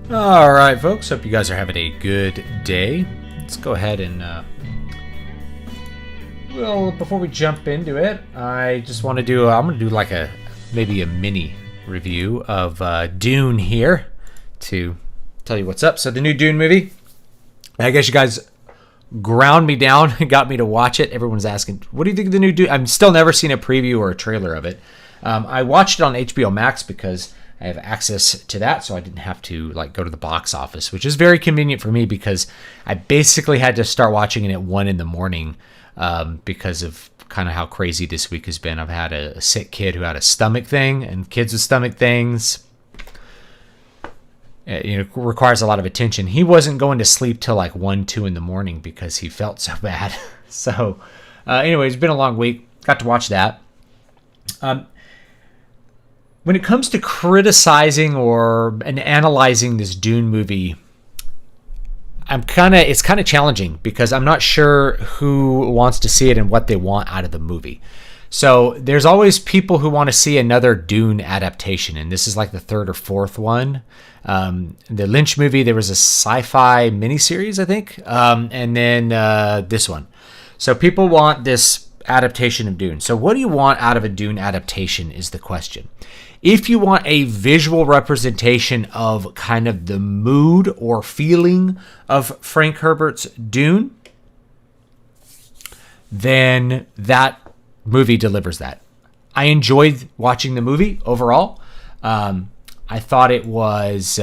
All right, folks. Hope you guys are having a good day. Let's go ahead and, before we jump into it, I just want to do, I'm going to do like maybe a mini review of Dune here to tell you what's up. So the new Dune movie, I guess you guys ground me down and got me to watch it. Everyone's asking, what do you think of the new Dune? I've still never seen a preview or a trailer of it. I watched it on HBO Max because I have access to that, so I didn't have to go to the box office, which is very convenient for me because I basically had to start watching it at 1 a.m. Because of kind of how crazy this week has been. I've had a sick kid who had a stomach thing, and kids with stomach things, requires a lot of attention. He wasn't going to sleep till 1, 2 in the morning because he felt so bad. So, anyway, it's been a long week. Got to watch that. When it comes to criticizing and analyzing this Dune movie, it's kind of challenging because I'm not sure who wants to see it and what they want out of the movie. So there's always people who want to see another Dune adaptation, and this is like the third or fourth one. The Lynch movie, there was a sci-fi miniseries, I think, and then this one. So people want this adaptation of Dune. So what do you want out of a Dune adaptation is the question. If you want a visual representation of kind of the mood or feeling of Frank Herbert's Dune, then that movie delivers that. I enjoyed watching the movie overall. I thought it was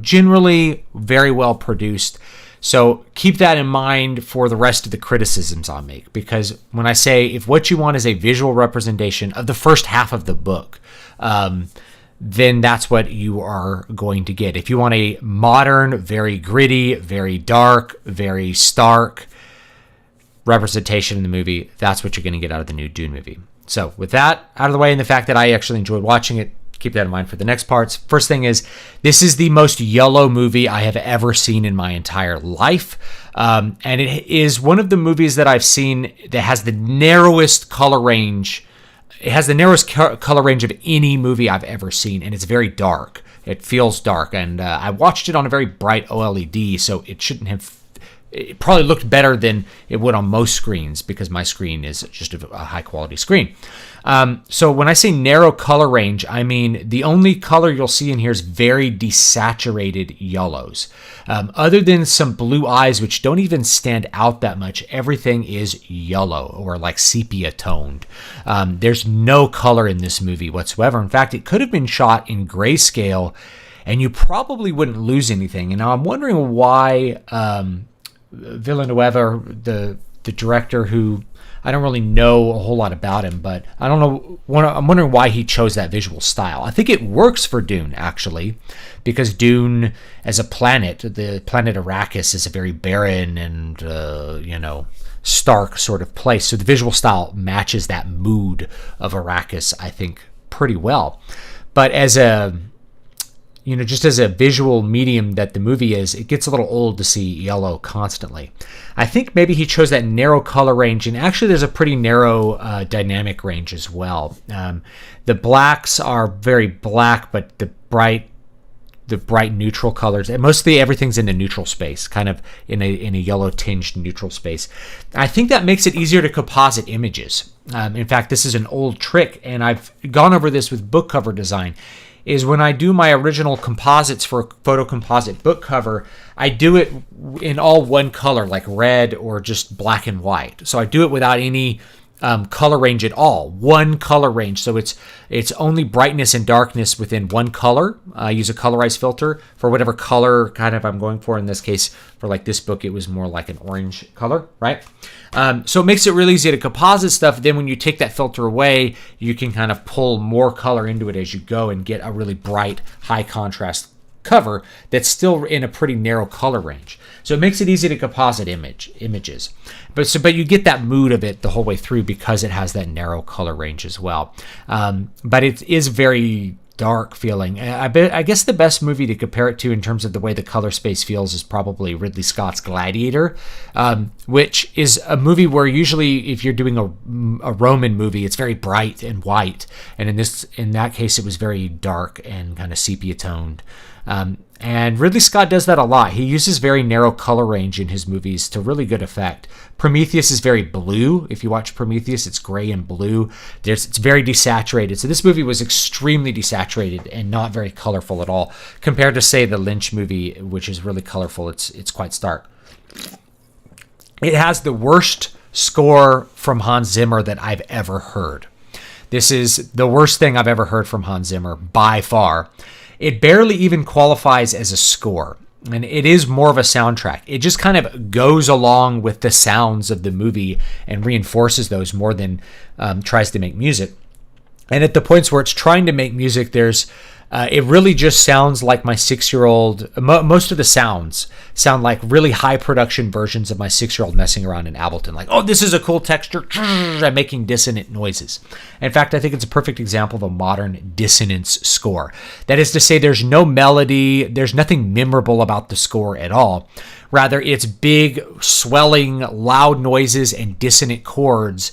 generally very well produced. So keep that in mind for the rest of the criticisms I'll make. Because when I say if what you want is a visual representation of the first half of the book, then that's what you are going to get. If you want a modern, very gritty, very dark, very stark representation in the movie, that's what you're going to get out of the new Dune movie. So with that out of the way, and the fact that I actually enjoyed watching it, keep that in mind for the next parts. First thing is, this is the most yellow movie I have ever seen in my entire life. And it is one of the movies that I've seen that has the narrowest color range. It has the narrowest color range of any movie I've ever seen, and it's very dark. It feels dark, and I watched it on a very bright OLED, so it shouldn't have... It probably looked better than it would on most screens because my screen is just a high-quality screen. So when I say narrow color range, I mean the only color you'll see in here is very desaturated yellows. Other than some blue eyes, which don't even stand out that much, everything is yellow or like sepia toned. There's no color in this movie whatsoever. In fact, it could have been shot in grayscale, and you probably wouldn't lose anything. And now I'm wondering why Villeneuve, the director, who I don't really know a whole lot about him, but I don't know. I'm wondering why he chose that visual style. I think it works for Dune, actually, because Dune, as a planet, the planet Arrakis, is a very barren and stark sort of place. So the visual style matches that mood of Arrakis, I think, pretty well. But as just as a visual medium that the movie is, it gets a little old to see yellow constantly. I think maybe he chose that narrow color range, and actually there's a pretty narrow dynamic range as well. The blacks are very black, but the bright neutral colors, and mostly everything's in the neutral space, kind of in a yellow tinged neutral space. I think that makes it easier to composite images. In fact, this is an old trick, and I've gone over this with book cover design, is when I do my original composites for a photo composite book cover, I do it in all one color, like red or just black and white. So I do it without any color range at all, one color range. So it's only brightness and darkness within one color. I use a colorized filter for whatever color kind of I'm going for. In this case, for like this book, it was more like an orange color, right? So it makes it really easy to composite stuff. Then when you take that filter away, you can kind of pull more color into it as you go and get a really bright, high contrast cover that's still in a pretty narrow color range. So it makes it easy to composite images. But you get that mood of it the whole way through because it has that narrow color range as well. But it is very dark feeling. I guess the best movie to compare it to in terms of the way the color space feels is probably Ridley Scott's Gladiator, which is a movie where usually if you're doing a Roman movie, it's very bright and white, and in that case it was very dark and kind of sepia toned. And Ridley Scott does that a lot. He uses very narrow color range in his movies to really good effect. Prometheus is very blue. If you watch Prometheus, it's gray and blue. It's very desaturated. So this movie was extremely desaturated and not very colorful at all, compared to, say, the Lynch movie, which is really colorful. It's quite stark. It has the worst score from Hans Zimmer that I've ever heard. This is the worst thing I've ever heard from Hans Zimmer by far. It barely even qualifies as a score, and it is more of a soundtrack. It just kind of goes along with the sounds of the movie and reinforces those more than tries to make music. And at the points where it's trying to make music, it really just sounds like my 6-year-old. Most of the sounds sound like really high production versions of my 6-year-old messing around in Ableton. Like, oh, this is a cool texture. I'm making dissonant noises. In fact, I think it's a perfect example of a modern dissonance score. That is to say, there's no melody. There's nothing memorable about the score at all. Rather, it's big, swelling, loud noises and dissonant chords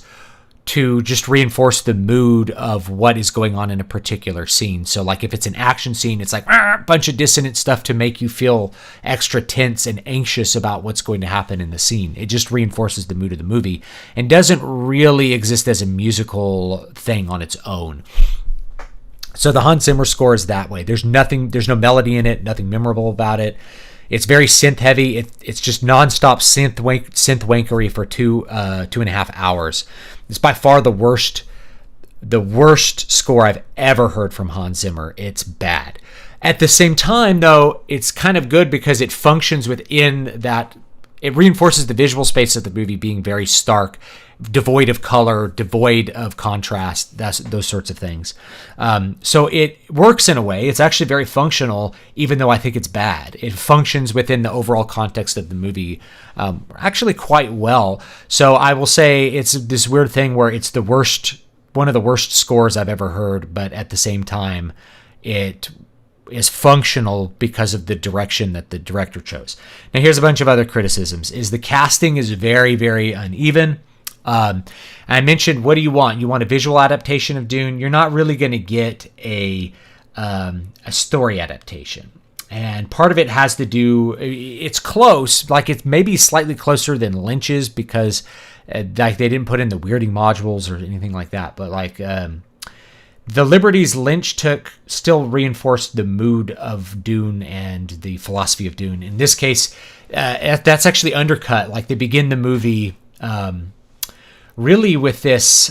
to just reinforce the mood of what is going on in a particular scene. So like if it's an action scene, it's like a bunch of dissonant stuff to make you feel extra tense and anxious about what's going to happen in the scene. It just reinforces the mood of the movie and doesn't really exist as a musical thing on its own. So the Hans Zimmer score is that way. There's no melody in it, nothing memorable about it. It's very synth heavy. It's just nonstop synth wankery for 2.5 hours. It's by far the worst score I've ever heard from Hans Zimmer. It's bad. At the same time, though, it's kind of good because it functions within that. It reinforces the visual space of the movie being very stark, devoid of color, devoid of contrast, those sorts of things. So it works in a way. It's actually very functional, even though I think it's bad. It functions within the overall context of the movie actually quite well. So I will say it's this weird thing where it's one of the worst scores I've ever heard, but at the same time, it is functional because of the direction that the director chose. Now, here's a bunch of other criticisms. The casting is very, very uneven. I mentioned, what do you want? You want a visual adaptation of Dune? You're not really going to get a story adaptation. And part of it has to do, it's close, like it's maybe slightly closer than Lynch's because like they didn't put in the weirding modules or anything like that. But like the liberties Lynch took still reinforced the mood of Dune and the philosophy of Dune. In this case, that's actually undercut. Like they begin the movie really with this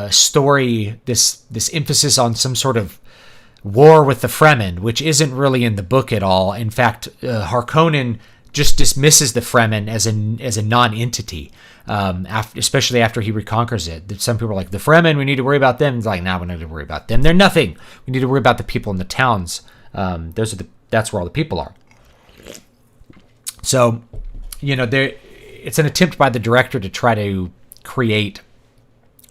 story, this emphasis on some sort of war with the Fremen, which isn't really in the book at all. In fact, Harkonnen just dismisses the Fremen as a non-entity, especially after he reconquers it. Some people are like, the Fremen, we need to worry about them. It's like, nah, we don't need to worry about them. They're nothing. We need to worry about the people in the towns. That's where all the people are. So, it's an attempt by the director to try to create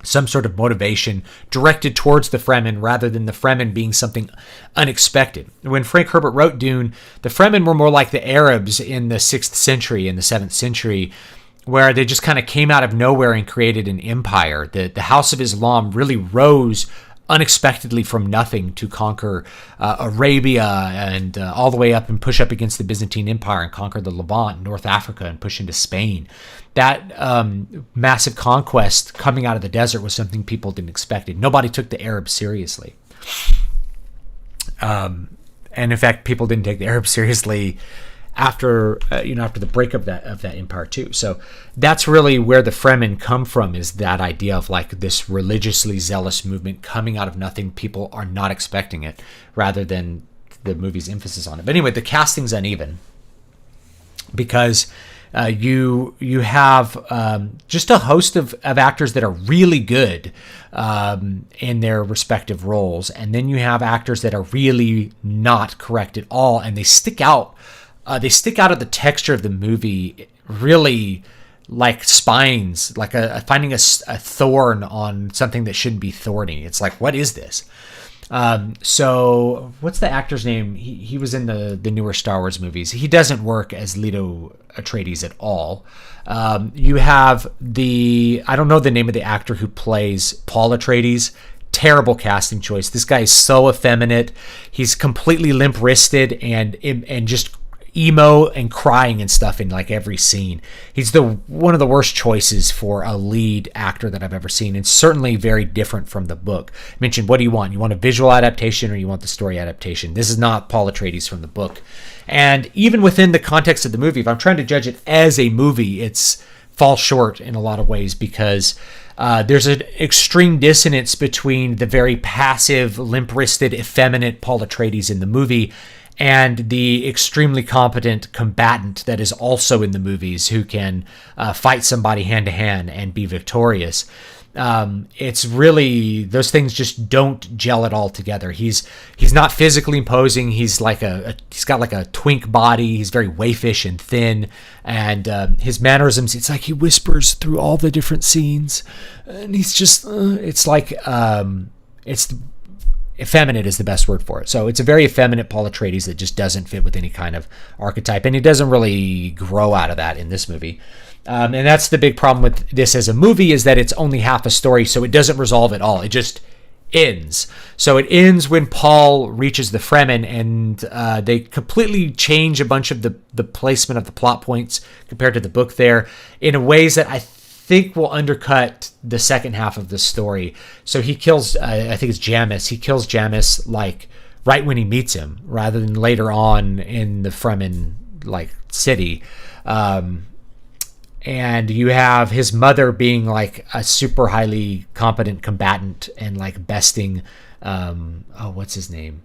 some sort of motivation directed towards the Fremen rather than the Fremen being something unexpected. When Frank Herbert wrote Dune, the Fremen were more like the Arabs in the 6th century and the 7th century, where they just kind of came out of nowhere and created an empire. The House of Islam really rose unexpectedly from nothing to conquer Arabia and all the way up and push up against the Byzantine Empire and conquer the Levant, North Africa, and push into Spain. That massive conquest coming out of the desert was something people didn't expect. Nobody took the Arabs seriously. And in fact, people didn't take the Arabs seriously after the breakup of that empire too. So that's really where the Fremen come from, is that idea of like this religiously zealous movement coming out of nothing. People are not expecting it, rather than the movie's emphasis on it. But anyway, the casting's uneven because you have just a host of actors that are really good in their respective roles, and then you have actors that are really not correct at all, and they stick out. They stick out of the texture of the movie, really like spines, like finding a thorn on something that shouldn't be thorny. It's like, what is this? So what's the actor's name? He was in the newer Star Wars movies. He doesn't work as Leto Atreides at all. You have I don't know the name of the actor who plays Paul Atreides. terrible casting choice. This guy is so effeminate. He's completely limp-wristed and just emo and crying and stuff in like every scene. He's one of the worst choices for a lead actor that I've ever seen, and certainly very different from the book. I mentioned, what do you want? You want a visual adaptation or you want the story adaptation? This is not Paul Atreides from the book. And even within the context of the movie, if I'm trying to judge it as a movie, it's falls short in a lot of ways, because there's an extreme dissonance between the very passive, limp-wristed, effeminate Paul Atreides in the movie and the extremely competent combatant that is also in the movies, who can fight somebody hand-to-hand and be victorious. It's really, those things just don't gel at all together. He's not physically imposing. He's like he's got like a twink body. He's very waifish and thin, and his mannerisms, it's like he whispers through all the different scenes, and he's just it's like it's effeminate is the best word for it. So it's a very effeminate Paul Atreides that just doesn't fit with any kind of archetype, and he doesn't really grow out of that in this movie. And that's the big problem with this as a movie, is that it's only half a story, so it doesn't resolve at all. It just ends. So it ends when Paul reaches the Fremen, and they completely change a bunch of the placement of the plot points compared to the book there, in ways that I think will undercut the second half of the story. So he kills, I think it's Jamis. He kills Jamis like right when he meets him, rather than later on in the Fremen like city. And you have his mother being like a super highly competent combatant and like besting, what's his name?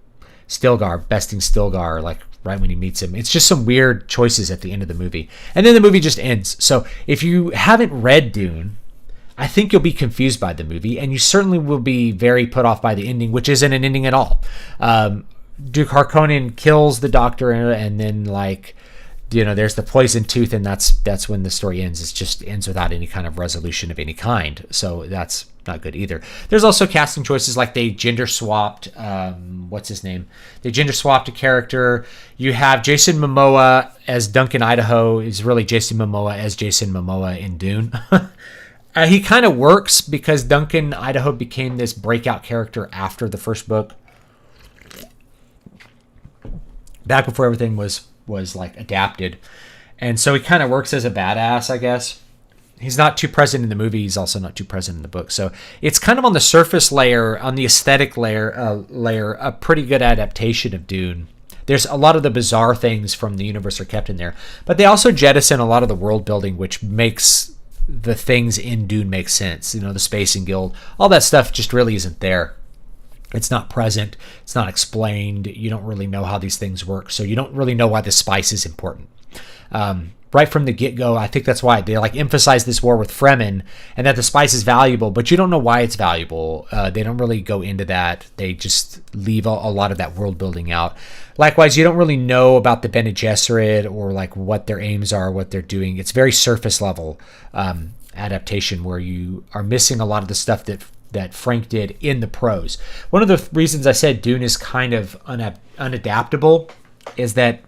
besting Stilgar, like right when he meets him. It's just some weird choices at the end of the movie. And then the movie just ends. So if you haven't read Dune, I think you'll be confused by the movie, and you certainly will be very put off by the ending, which isn't an ending at all. Duke Harkonnen kills the Doctor, and then like, there's the poison tooth, and that's when the story ends. It just ends without any kind of resolution of any kind. So that's not good either. There's also casting choices, like they gender swapped, what's his name? They gender swapped a character. You have Jason Momoa as Duncan Idaho is really Jason Momoa as Jason Momoa in Dune. He kind of works because Duncan Idaho became this breakout character after the first book, back before everything was like adapted, and so he kind of works as a badass, I guess. He's not too present in the movie. He's also not too present in the book. So it's kind of on the surface layer, on the aesthetic layer, a pretty good adaptation of Dune. There's a lot of the bizarre things from the universe are kept in there, but they also jettison a lot of the world building, which makes the things in Dune make sense. The Spacing Guild, all that stuff just really isn't there. It's not present. It's not explained. You don't really know how these things work, so you don't really know why the spice is important. Right from the get-go, I think that's why they like emphasize this war with Fremen and that the spice is valuable, but you don't know why it's valuable. They don't really go into that. They just leave a lot of that world building out. Likewise, you don't really know about the Bene Gesserit or like what their aims are, what they're doing. It's very surface level adaptation, where you are missing a lot of the stuff that Frank did in the prose. One of the reasons I said Dune is kind of unadaptable is that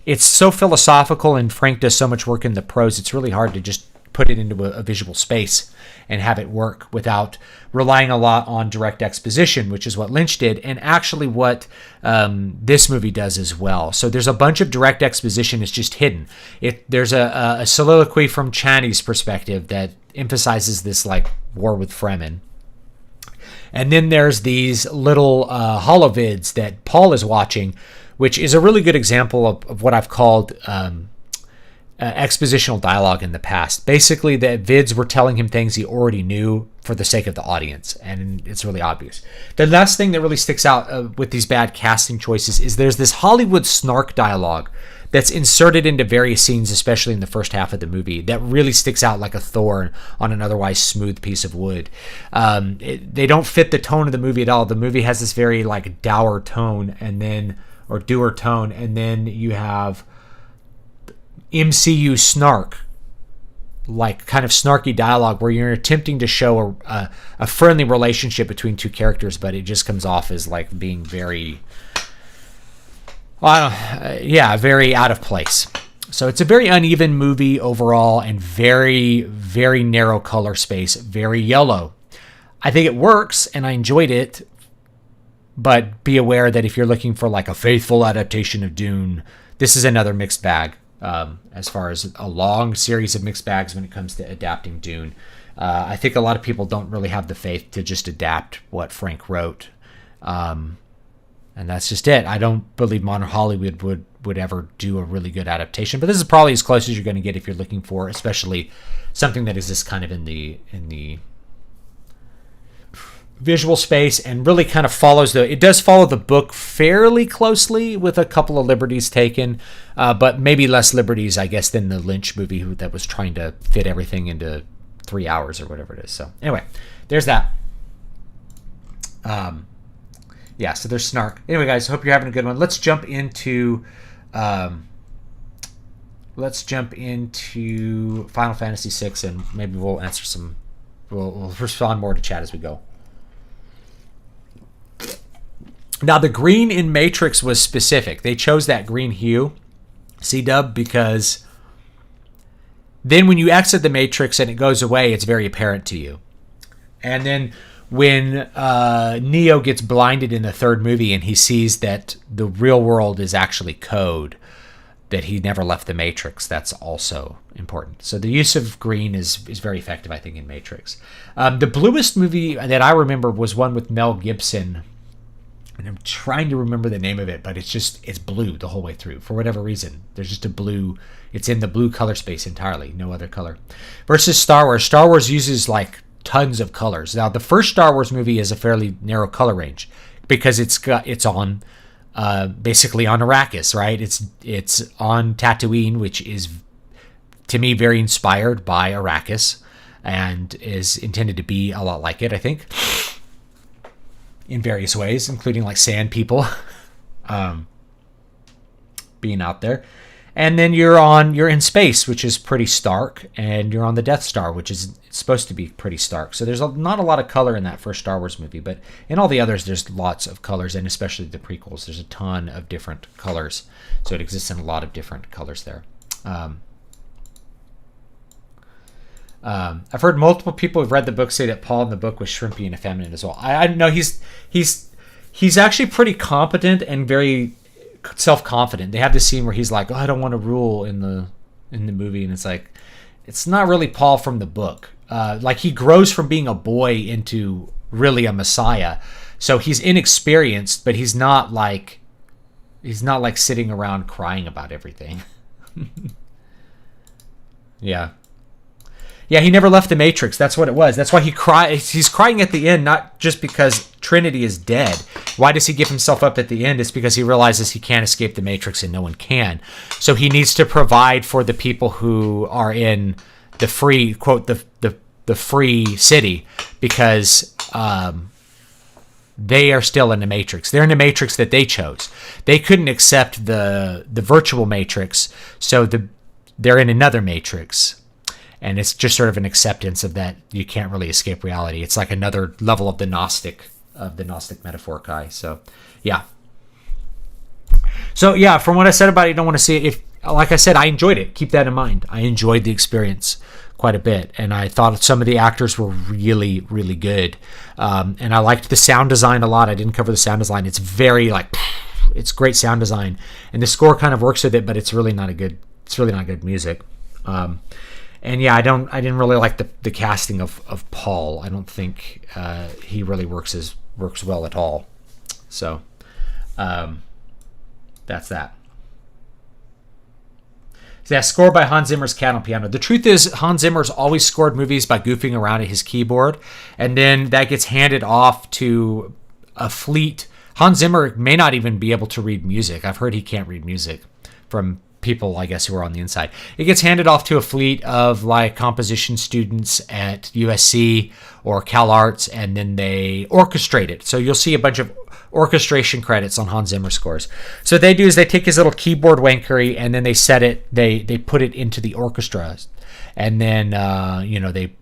it's so philosophical, and Frank does so much work in the prose, it's really hard to just put it into a visual space and have it work without relying a lot on direct exposition, which is what Lynch did, and actually what this movie does as well. So there's a bunch of direct exposition. It's just hidden. There's a soliloquy from Chani's perspective that emphasizes this like war with Fremen. And then there's these little holovids that Paul is watching, which is a really good example of what I've called expositional dialogue in the past. Basically, the vids were telling him things he already knew for the sake of the audience, and it's really obvious. The last thing that really sticks out with these bad casting choices is there's this Hollywood snark dialogue that's inserted into various scenes, especially in the first half of the movie, that really sticks out like a thorn on an otherwise smooth piece of wood. They don't fit the tone of the movie at all. The movie has this very like dour tone, or dour tone, and then you have MCU snark, like kind of snarky dialogue where you're attempting to show a friendly relationship between two characters, but it just comes off as like being very very out of place. So it's a very uneven movie overall, and very, very narrow color space, very yellow. I think it works, and I enjoyed it. But be aware that if you're looking for like a faithful adaptation of Dune, this is another mixed bag. As far as a long series of mixed bags when it comes to adapting Dune. I think a lot of people don't really have the faith to just adapt what Frank wrote. And that's just it. I don't believe modern Hollywood would ever do a really good adaptation, but this is probably as close as you're going to get if you're looking for, especially something that exists kind of in the visual space and really kind of it does follow the book fairly closely with a couple of liberties taken, but maybe less liberties, I guess, than the Lynch movie that was trying to fit everything into 3 hours or whatever it is. So anyway, there's that. Yeah, so there's Snark. Anyway, guys, hope you're having a good one. Let's jump into Final Fantasy VI, and maybe we'll answer we'll respond more to chat as we go. Now, the green in Matrix was specific. They chose that green hue, C-dub, because then when you exit the Matrix and it goes away, it's very apparent to you. And then when Neo gets blinded in the third movie and he sees that the real world is actually code, that he never left the Matrix, that's also important. So the use of green is very effective, I think, in Matrix. The bluest movie that I remember was one with Mel Gibson, and I'm trying to remember the name of it, but it's blue the whole way through. For whatever reason, there's just a blue, it's in the blue color space entirely, no other color. Versus Star Wars. Star Wars uses like tons of colors. Now, the first Star Wars movie is a fairly narrow color range because it's on basically on Arrakis, right? It's on Tatooine, which is, to me, very inspired by Arrakis and is intended to be a lot like it, I think, in various ways, including like sand people being out there. And then you're in space, which is pretty stark, and you're on the Death Star, which is supposed to be pretty stark. So there's not a lot of color in that first Star Wars movie, but in all the others, there's lots of colors, and especially the prequels, there's a ton of different colors. So it exists in a lot of different colors there. I've heard multiple people who've read the book say that Paul in the book was shrimpy and effeminate as well. I know he's actually pretty competent and very self-confident. They have this scene where he's like, "Oh, I don't want to rule" in the movie, and it's like, it's not really Paul from the book. Like, he grows from being a boy into really a messiah. So he's inexperienced, but he's not like sitting around crying about everything. Yeah. Yeah, he never left the Matrix. That's what it was. That's why he cries. He's crying at the end, not just because Trinity is dead. Why does he give himself up at the end? It's because he realizes he can't escape the Matrix and no one can. So he needs to provide for the people who are in the free, quote, the free city, because they are still in the Matrix. They're in the Matrix that they chose. They couldn't accept the virtual Matrix, so they're in another Matrix. And it's just sort of an acceptance of that you can't really escape reality. It's like another level of the Gnostic metaphor, Kai. So, yeah. So, yeah, from what I said about it, you don't want to see it. Like I said, I enjoyed it. Keep that in mind. I enjoyed the experience quite a bit. And I thought some of the actors were really, really good. And I liked the sound design a lot. I didn't cover the sound design. It's very, it's great sound design. And the score kind of works with it, but it's really not good music. And yeah, I didn't really like the casting of Paul. I don't think he really works well at all. So that's that. So that score by Hans Zimmer's Cat on Piano. The truth is, Hans Zimmer's always scored movies by goofing around at his keyboard, and then that gets handed off to a fleet. Hans Zimmer may not even be able to read music. I've heard he can't read music from people, I guess, who are on the inside. It gets handed off to a fleet of like composition students at USC or Cal Arts, and then they orchestrate it. So you'll see a bunch of orchestration credits on Hans Zimmer scores. So what they do is they take his little keyboard wankery and then they set it, they put it into the orchestra, and then they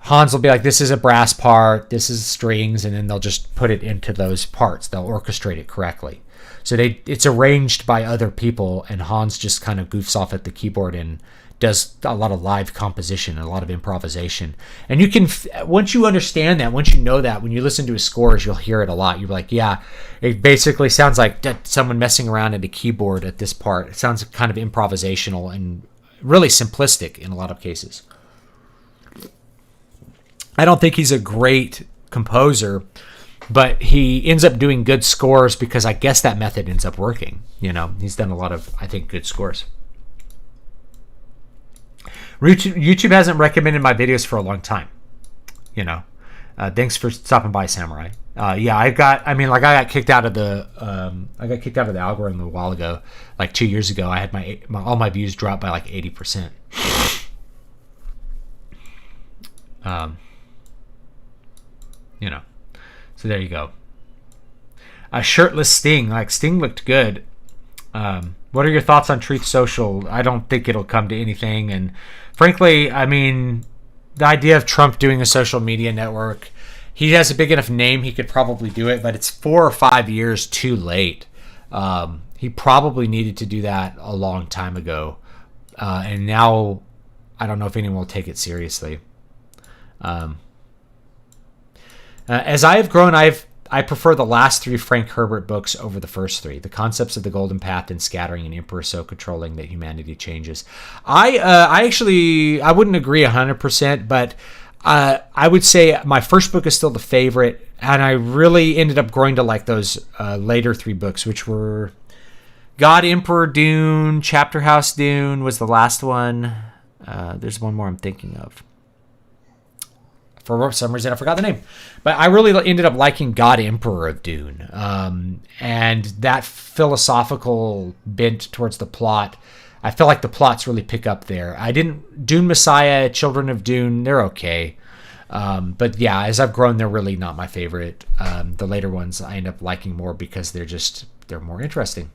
Hans will be like, this is a brass part, this is strings, and then they'll just put it into those parts. They'll orchestrate it correctly. So it's arranged by other people, and Hans just kind of goofs off at the keyboard and does a lot of live composition and a lot of improvisation. And you can, once you understand that, once you know that, when you listen to his scores, you'll hear it a lot. You're like, yeah, it basically sounds like someone messing around at a keyboard at this part. It sounds kind of improvisational and really simplistic in a lot of cases. I don't think he's a great composer, but he ends up doing good scores because I guess that method ends up working. You know, he's done a lot of, I think, good scores. YouTube hasn't recommended my videos for a long time. You know, thanks for stopping by, Samurai. Yeah, I got kicked out of the algorithm a while ago, like 2 years ago. I had all my views dropped by like 80%. You know, so there you go. A shirtless Sting, like Sting looked good. What are your thoughts on Truth Social? I don't think it'll come to anything, and frankly, I mean, the idea of Trump doing a social media network, he has a big enough name, he could probably do it, but it's 4 or 5 years too late. He probably needed to do that a long time ago, and now I don't know if anyone will take it seriously. As I have grown, I prefer the last 3 Frank Herbert books over the first 3. The Concepts of the Golden Path and Scattering, and Emperor So Controlling That Humanity Changes. I wouldn't agree 100%, but I would say my first book is still the favorite, and I really ended up growing to like those later 3 books, which were God, Emperor, Dune, Chapter House Dune was the last one. There's one more I'm thinking of. For some reason, I forgot the name. But I really ended up liking God, Emperor of Dune. And that philosophical bent towards the plot, I feel like the plots really pick up there. Dune Messiah, Children of Dune, they're okay. But yeah, as I've grown, they're really not my favorite. The later ones I end up liking more because they're more interesting.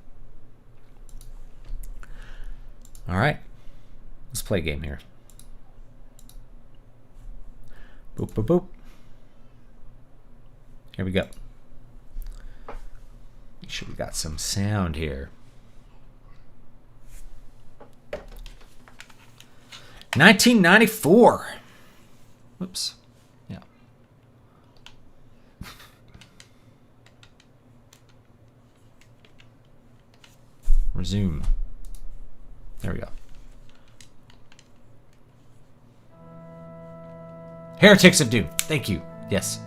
All right. Let's play a game here. Boop, boop, boop. Here we go. Make sure we got some sound here. 1994. Whoops. Yeah. Resume. There we go. Heretics of Dune. Thank you. Yes.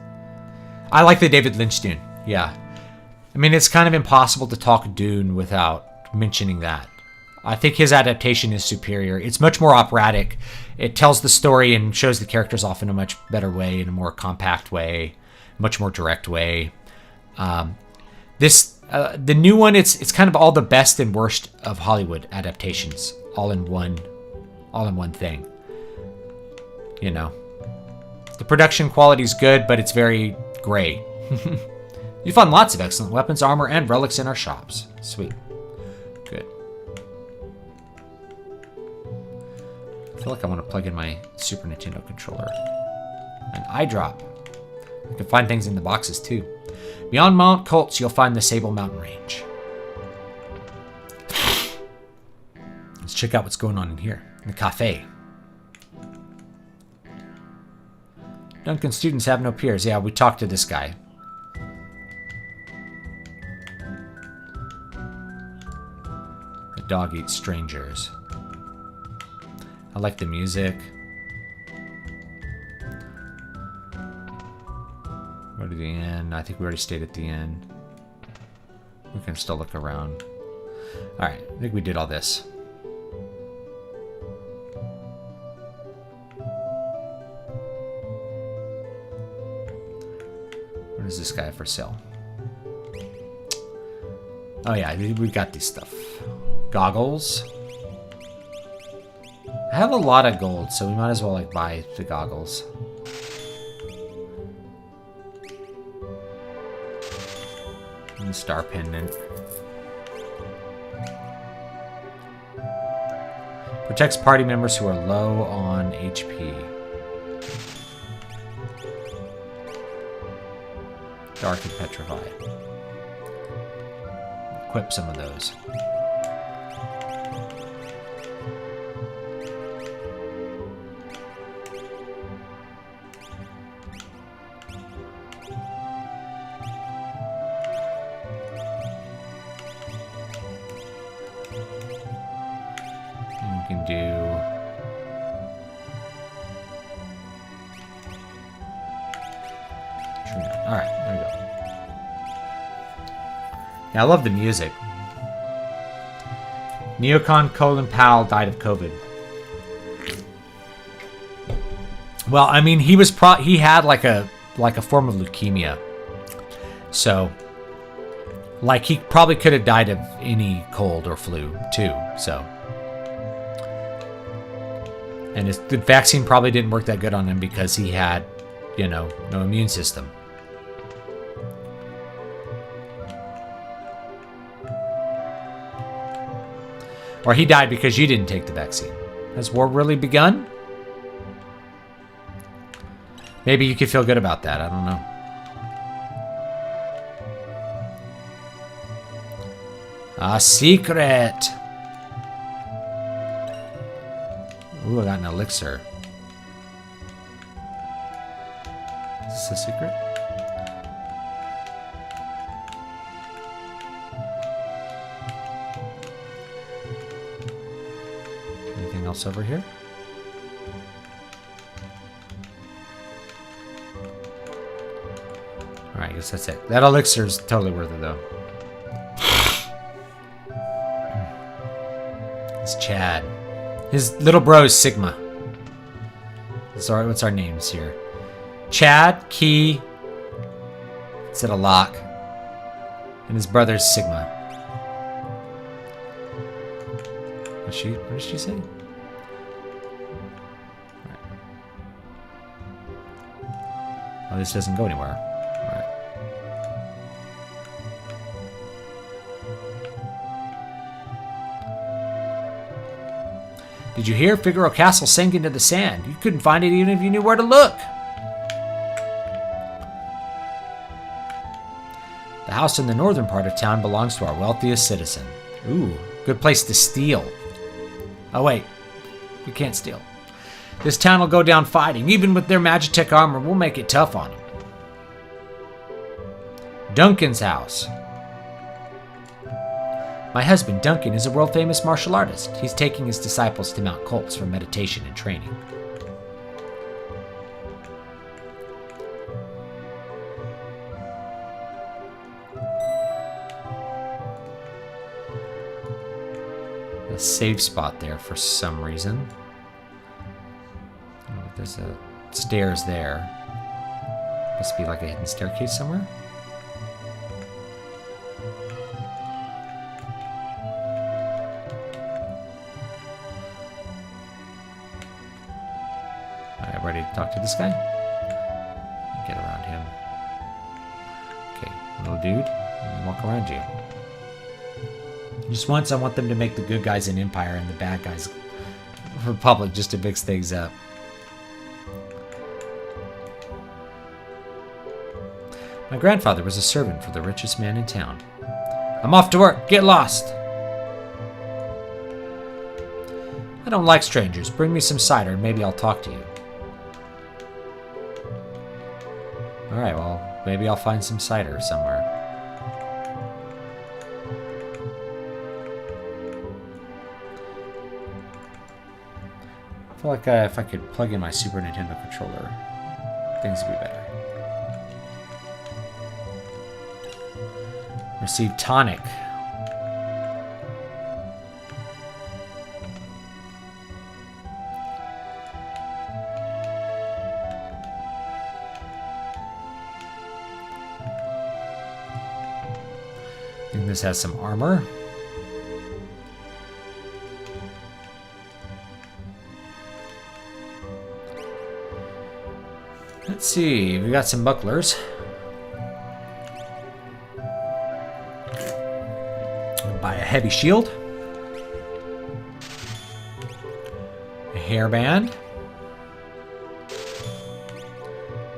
I like the David Lynch Dune. Yeah. I mean, it's kind of impossible to talk Dune without mentioning that. I think his adaptation is superior. It's much more operatic. It tells the story and shows the characters off in a much better way, in a more compact way, much more direct way. The new one, it's kind of all the best and worst of Hollywood adaptations, all in one thing. You know. The production quality is good, but it's very gray. You find lots of excellent weapons, armor, and relics in our shops. Sweet. Good. I feel like I want to plug in my Super Nintendo controller. An eye drop. You can find things in the boxes, too. Beyond Mount Colts, you'll find the Sable Mountain Range. Let's check out what's going on in here. In the cafe. Duncan students have no peers. Yeah, we talked to this guy. The dog eats strangers. I like the music. Go to the end. I think we already stayed at the end. We can still look around. Alright, I think we did all this. What is this guy for sale? Oh yeah, we got these stuff. Goggles. I have a lot of gold, so we might as well like buy the goggles. And the star pendant. Protects party members who are low on HP. Dark and Petrified. Equip some of those. Katrina. All right, there we go. Yeah, I love the music. Neocon Colin Powell died of COVID. Well, I mean, he was he had like a form of leukemia. So, like, he probably could have died of any cold or flu too. So, and the vaccine probably didn't work that good on him because he had, you know, no immune system. Or he died because you didn't take the vaccine. Has war really begun? Maybe you could feel good about that. I don't know. A secret. Ooh, I got an elixir. Is this a secret? Anything else over here? Alright, I guess that's it. That elixir is totally worth it, though. It's Chad. His little bro is Sigma. Sorry, what's our names here? Chad, Key, instead of Lock, and his brother's Sigma. What did she say? Right. Oh, this doesn't go anywhere. Right. Did you hear? Figaro Castle sank into the sand. You couldn't find it even if you knew where to look. The house in the northern part of town belongs to our wealthiest citizen. Ooh, good place to steal. Oh wait, we can't steal. This town will go down fighting. Even with their Magitech armor, we'll make it tough on them. Duncan's house. My husband, Duncan, is a world-famous martial artist. He's taking his disciples to Mount Colts for meditation and training. A safe spot there for some reason. Oh, there's a stairs there. Must be like a hidden staircase somewhere. Alright, ready to talk to this guy? Get around him. Okay, little dude, let me walk around you. Just once, I want them to make the good guys an empire and the bad guys a republic, just to mix things up. My grandfather was a servant for the richest man in town. I'm off to work. Get lost. I don't like strangers. Bring me some cider and maybe I'll talk to you. Alright, well, maybe I'll find some cider somewhere. I feel like if I could plug in my Super Nintendo controller, things would be better. Receive tonic. I think this has some armor. Let's see, we got some bucklers. I'll buy a heavy shield. A hairband.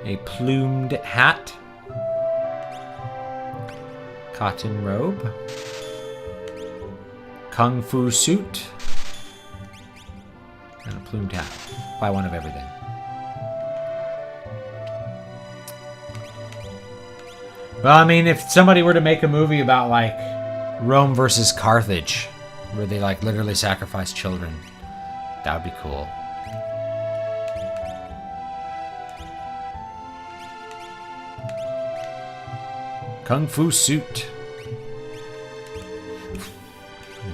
A plumed hat. Cotton robe. Kung fu suit. And a plumed hat. Buy one of everything. Well, I mean, if somebody were to make a movie about, like, Rome versus Carthage, where they, like, literally sacrifice children, that would be cool. Kung Fu suit.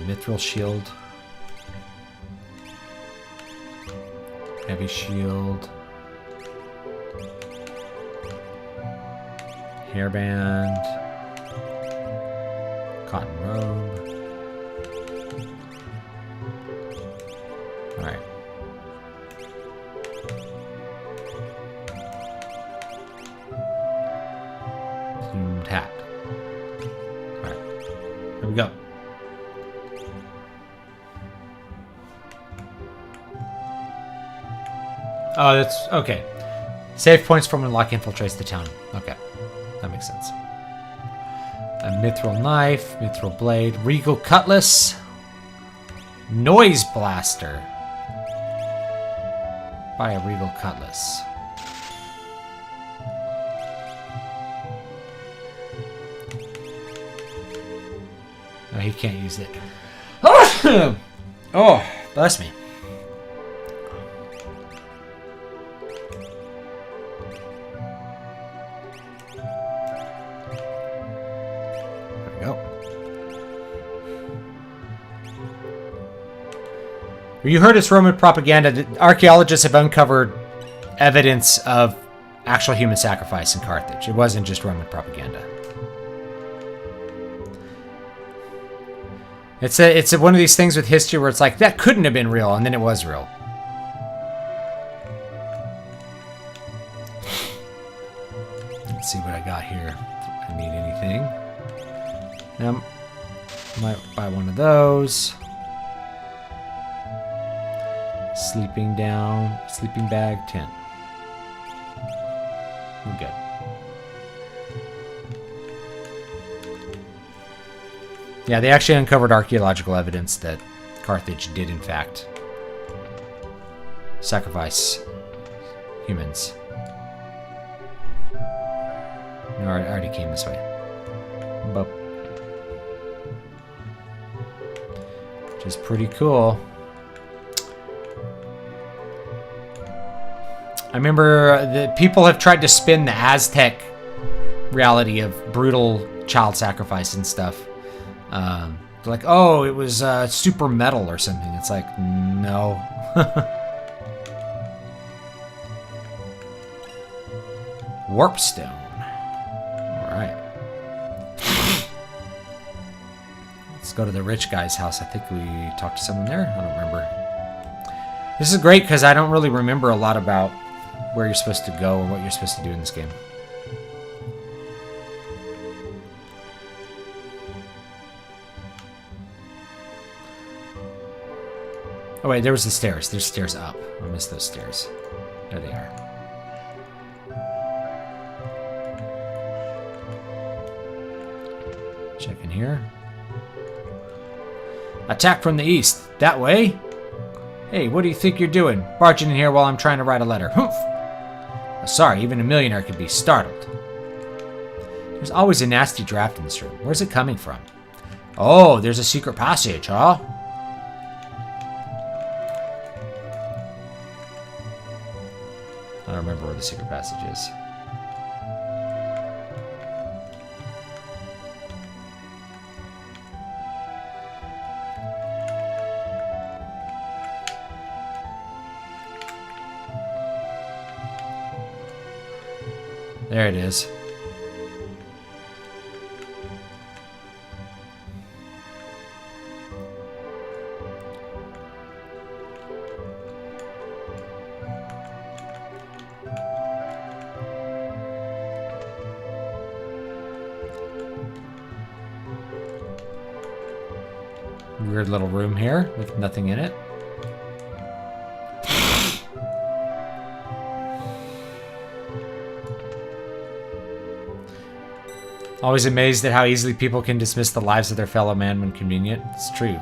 Mithril shield. Heavy shield. Hairband. Cotton robe. Alright. Plumed hat. Alright. Here we go. Oh, that's okay. Save points from when Locke infiltrates the town. Okay. That makes sense. A mithril knife, mithril blade, regal cutlass, noise blaster. Buy a regal cutlass. No, he can't use it. Oh, bless me. You heard it's Roman propaganda. Archaeologists have uncovered evidence of actual human sacrifice in Carthage. It wasn't just Roman propaganda. It's one of these things with history where it's like, that couldn't have been real, and then it was real. Let's see what I got here. If I need anything. Might buy one of those. Sleeping bag, tent. We're good. Yeah, they actually uncovered archaeological evidence that Carthage did, in fact, sacrifice humans. No, I already came this way. But, which is pretty cool. I remember that people have tried to spin the Aztec reality of brutal child sacrifice and stuff. Like, oh, it was super metal or something. It's like, no. Warpstone. Alright. Let's go to the rich guy's house. I think we talked to someone there. I don't remember. This is great because I don't really remember a lot about where you're supposed to go or what you're supposed to do in this game. Oh wait, there was the stairs. There's stairs up. I missed those stairs. There they are. Check in here. Attack from the east. That way? Hey, what do you think you're doing? Barging in here while I'm trying to write a letter. Humph! Sorry, even a millionaire could be startled. There's always a nasty draft in this room. Where's it coming from? Oh, there's a secret passage, huh? I don't remember where the secret passage is. There it is. Weird little room here with nothing in it. Always amazed at how easily people can dismiss the lives of their fellow man when convenient. It's true.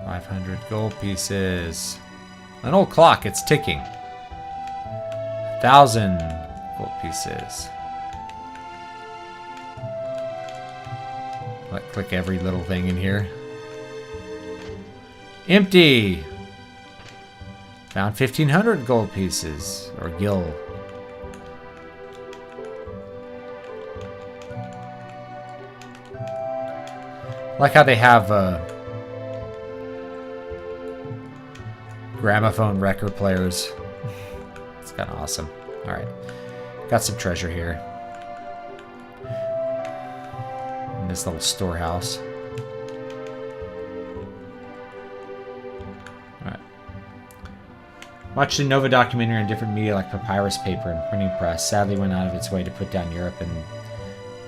$500 gold pieces. An old clock, it's ticking. 1,000 gold pieces. Click every little thing in here. Empty. Found 1,500 gold pieces. Or gil. Like how they have gramophone record players. It's kind of awesome. Alright. Got some treasure here. In this little storehouse. Alright. Watched the Nova documentary on different media like papyrus paper and printing press. Sadly went out of its way to put down Europe and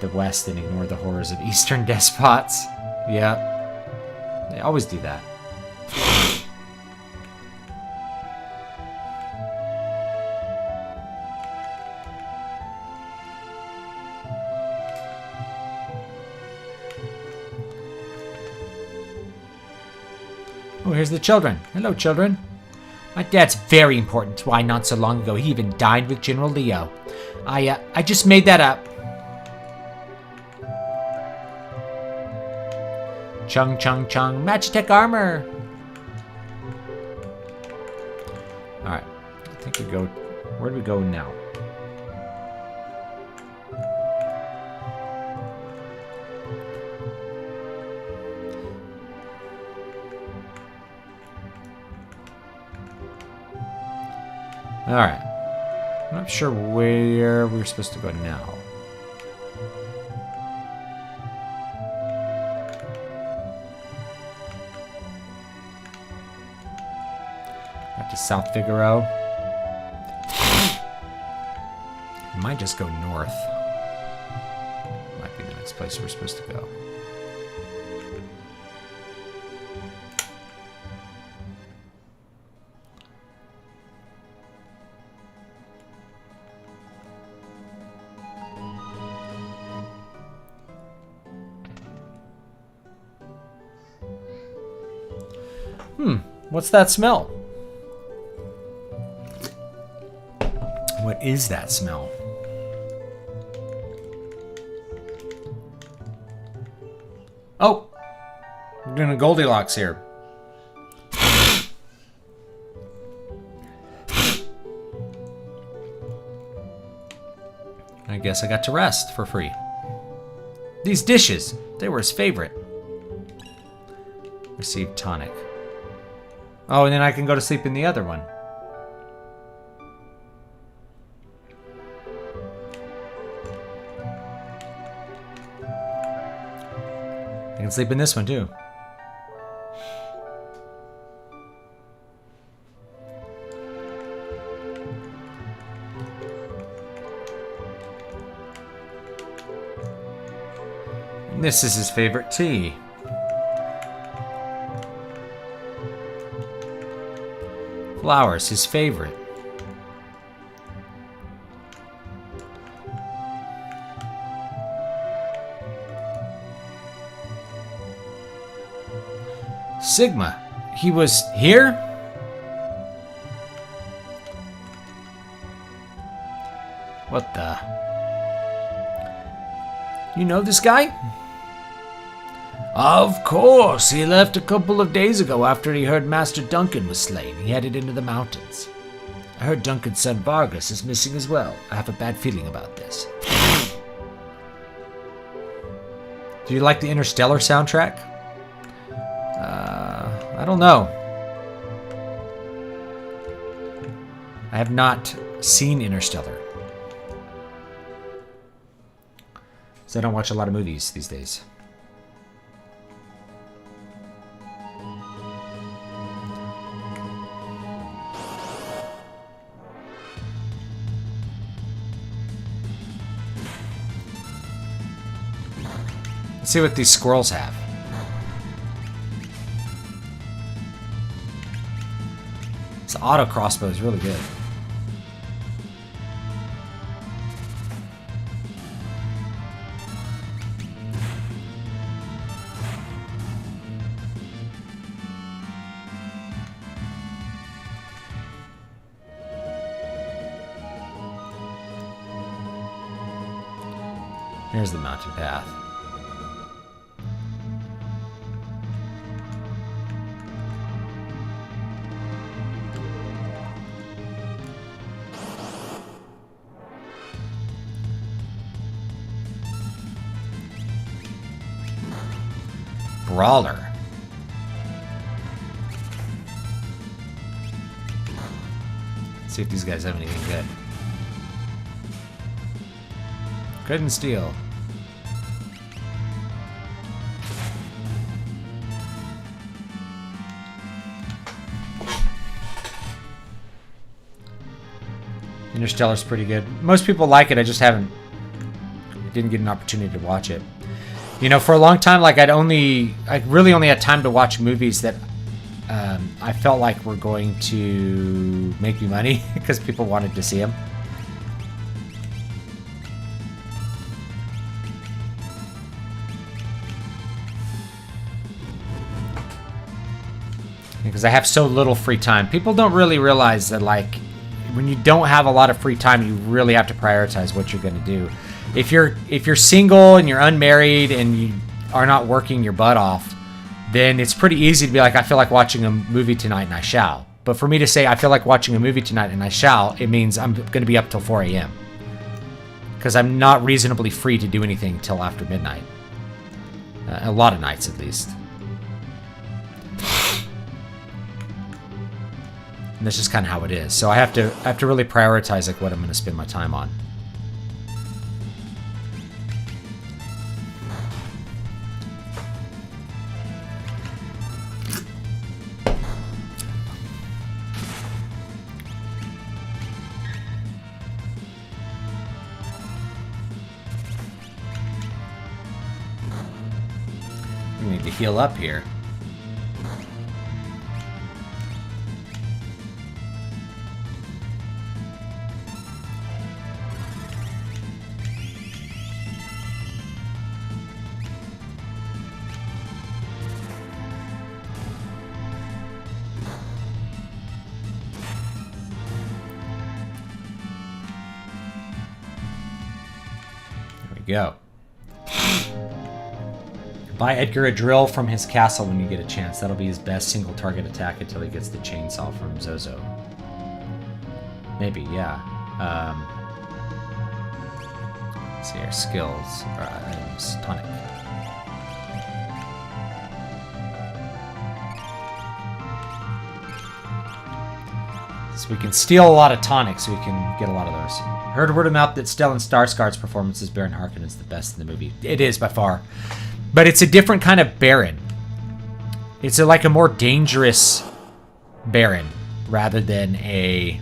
the West and ignore the horrors of Eastern despots. Yeah. They always do that. Oh, here's the children. Hello, children. My dad's very important. Why, not so long ago, he even dined with General Leo. I just made that up. Chung, chung, chung. Magitech armor. Alright. I think we go... Where do we go now? Alright. I'm not sure where we're supposed to go now. Back to South Figaro. We might just go north. Might be the next place we're supposed to go. What's that smell? What is that smell? Oh! We're doing a Goldilocks here. I guess I got to rest for free. These dishes, they were his favorite. Receive tonic. Oh, and then I can go to sleep in the other one. I can sleep in this one too. And this is his favorite tea. Flowers, his favorite. Sigma, he was here? What the? You know this guy? Of course, he left a couple of days ago after he heard Master Duncan was slain. He headed into the mountains. I heard Duncan's son Vargas is missing as well. I have a bad feeling about this. Do you like the Interstellar soundtrack? I don't know. I have not seen Interstellar. So I don't watch a lot of movies these days. Let's see what these squirrels have. This auto crossbow is really good. Here's the mountain path. brawler. Let's see if these guys have anything good. Couldn't steal. Interstellar's pretty good. Most people like it. I just didn't get an opportunity to watch it. You know, for a long time, like I really only had time to watch movies that I felt like were going to make me money because people wanted to see them. Because I have so little free time. People don't really realize that, like, when you don't have a lot of free time, you really have to prioritize what you're going to do. If you're single and you're unmarried and you are not working your butt off, then it's pretty easy to be like, I feel like watching a movie tonight and I shall. But for me to say I feel like watching a movie tonight and I shall, it means I'm going to be up till 4 a.m. Because I'm not reasonably free to do anything till after midnight. A lot of nights, at least. And that's just kind of how it is. So I have to really prioritize like what I'm going to spend my time on. We need to heal up here. Go. Buy Edgar a drill from his castle when you get a chance. That'll be his best single target attack until he gets the chainsaw from Zozo. Maybe, yeah. Let's see our skills. Items. Tonic. So we can steal a lot of tonics, so we can get a lot of those. Heard word of mouth that Stellan Skarsgård's performance as Baron Harkonnen is the best in the movie. It is, by far. But it's a different kind of Baron. It's like a more dangerous Baron, rather than a...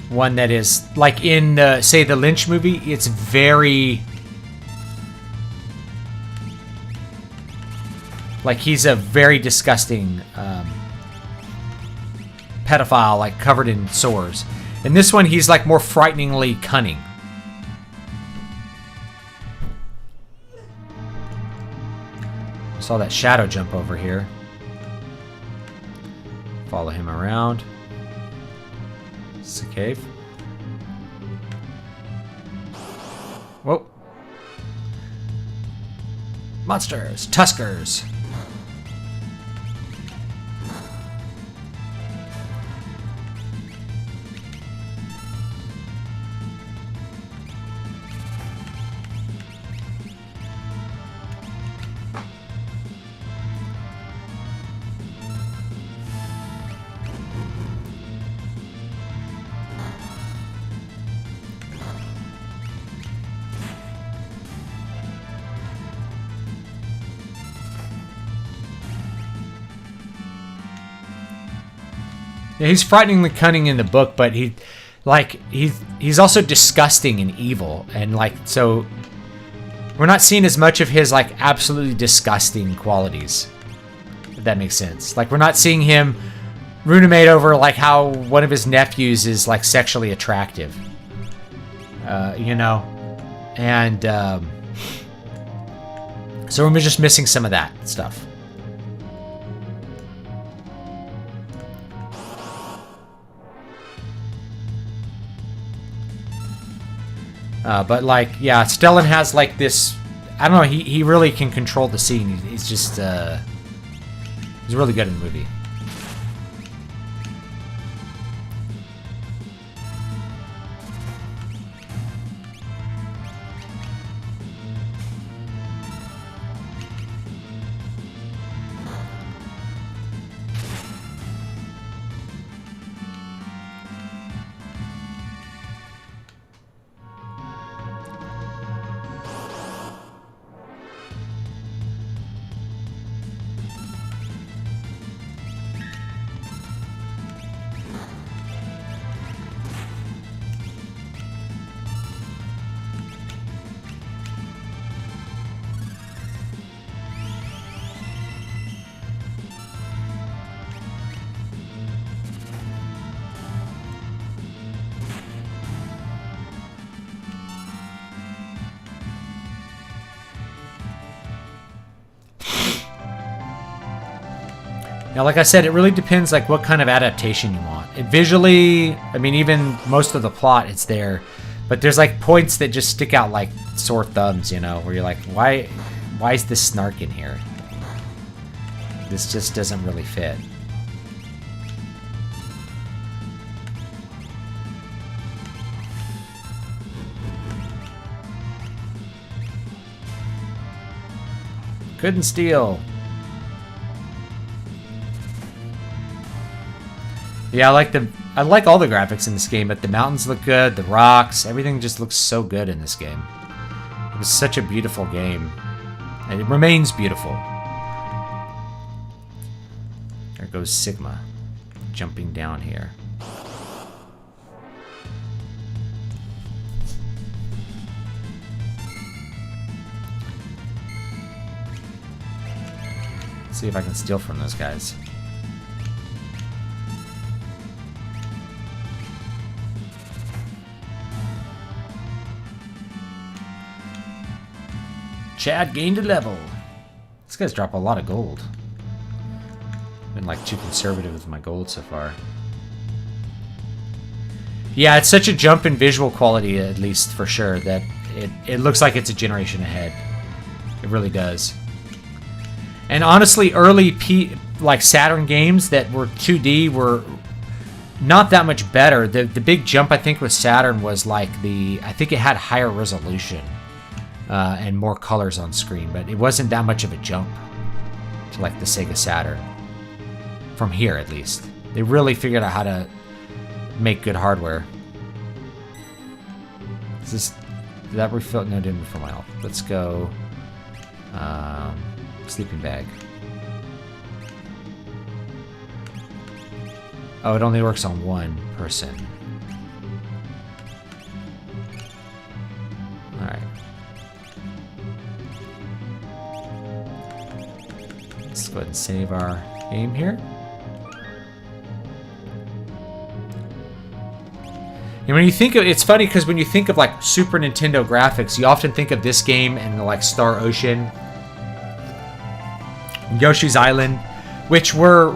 one that is... Like in, say, the Lynch movie, it's very... Like, he's a very disgusting... pedophile, like covered in sores. In this one, he's like more frighteningly cunning. Saw that shadow jump over here. Follow him around. It's a cave. Whoa. Monsters, Tuskers. Yeah, he's frighteningly cunning in the book, but he's also disgusting and evil, and like so we're not seeing as much of his like absolutely disgusting qualities. If that makes sense. Like we're not seeing him ruminate over like how one of his nephews is like sexually attractive. You know, and so we're just missing some of that stuff. But like, yeah, Stellan has like this, I don't know, he really can control the scene. He's just, he's really good in the movie. Now, like I said, it really depends like what kind of adaptation you want. Visually, I mean, even most of the plot, it's there. But there's like points that just stick out like sore thumbs, you know, where you're like, why is this snark in here? This just doesn't really fit. Couldn't steal. Yeah, I like all the graphics in this game, but the mountains look good, the rocks, everything just looks so good in this game. It was such a beautiful game. And it remains beautiful. There goes Sigma, jumping down here. Let's see if I can steal from those guys. Chad gained a level. These guys drop a lot of gold. Been like too conservative with my gold so far. Yeah, it's such a jump in visual quality, at least for sure, that it looks like it's a generation ahead. It really does. And honestly, early like Saturn games that were 2D were not that much better. The big jump I think with Saturn was like I think it had higher resolution. And more colors on screen, but it wasn't that much of a jump to like the Sega Saturn. From here, at least. They really figured out how to make good hardware. Did that refill? No, it didn't refill my health. Let's go. Sleeping bag. Oh, it only works on one person. Alright. Let's go ahead and save our game here. And when you think of, it's funny because when you think of like Super Nintendo graphics, you often think of this game and like Star Ocean, Yoshi's Island, which were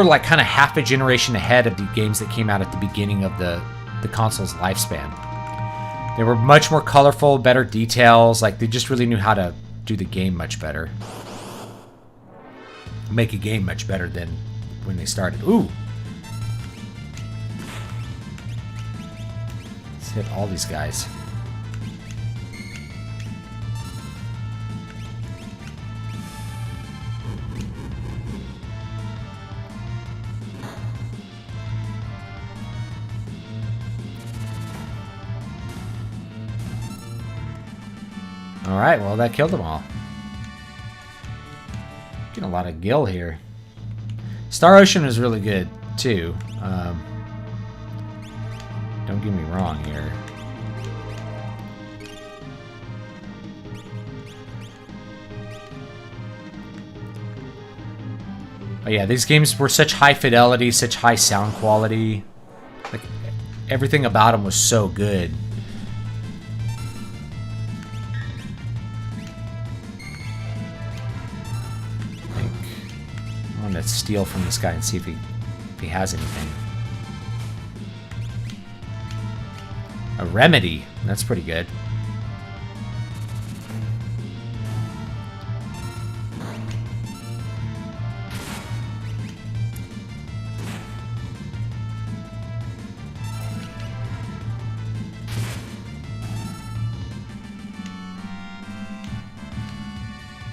like kind of half a generation ahead of the games that came out at the beginning of the console's lifespan. They were much more colorful, better details, like they just really knew how to do the game much better. Make a game much better than when they started. Ooh! Let's hit all these guys. Alright, well that killed them all. Getting a lot of gil here. Star Ocean was really good too. Don't get me wrong here. Oh yeah, these games were such high fidelity, such high sound quality. Like everything about them was so good. I'm gonna steal from this guy and see if he has anything. A remedy. That's pretty good.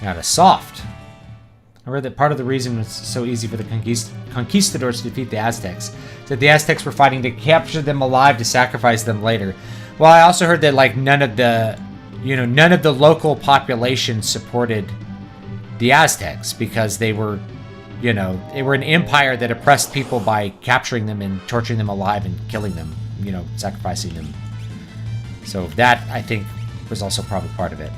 Got a soft. I read that part of the reason it's so easy for the conquistadors to defeat the Aztecs is that the Aztecs were fighting to capture them alive to sacrifice them later. Well, I also heard that like none of the local population supported the Aztecs because they were, they were an empire that oppressed people by capturing them and torturing them alive and killing them, sacrificing them. So that, I think, was also probably part of it.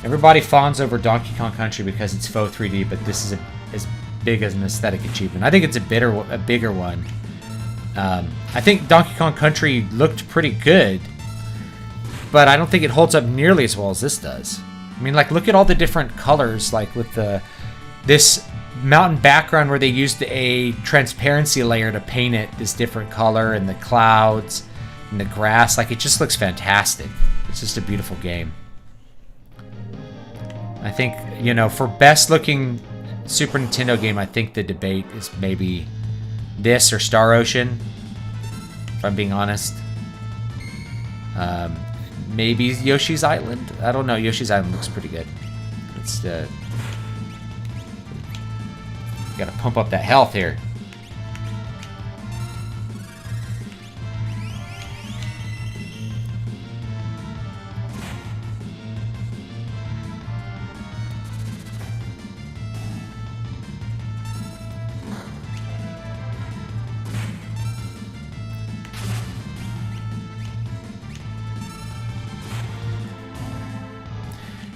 Everybody fawns over Donkey Kong Country because it's faux 3D, but this is as big as an aesthetic achievement. I think it's a bigger one. I think Donkey Kong Country looked pretty good but I don't think it holds up nearly as well as this does. I mean, like, look at all the different colors, like with this mountain background where they used a transparency layer to paint it this different color, and the clouds and the grass. Like, it just looks fantastic. It's just a beautiful game. I think, you know, for best looking Super Nintendo game, I think the debate is maybe this or Star Ocean, if I'm being honest. Maybe Yoshi's Island. I don't know. Yoshi's Island looks pretty good. It's gotta pump up that health here.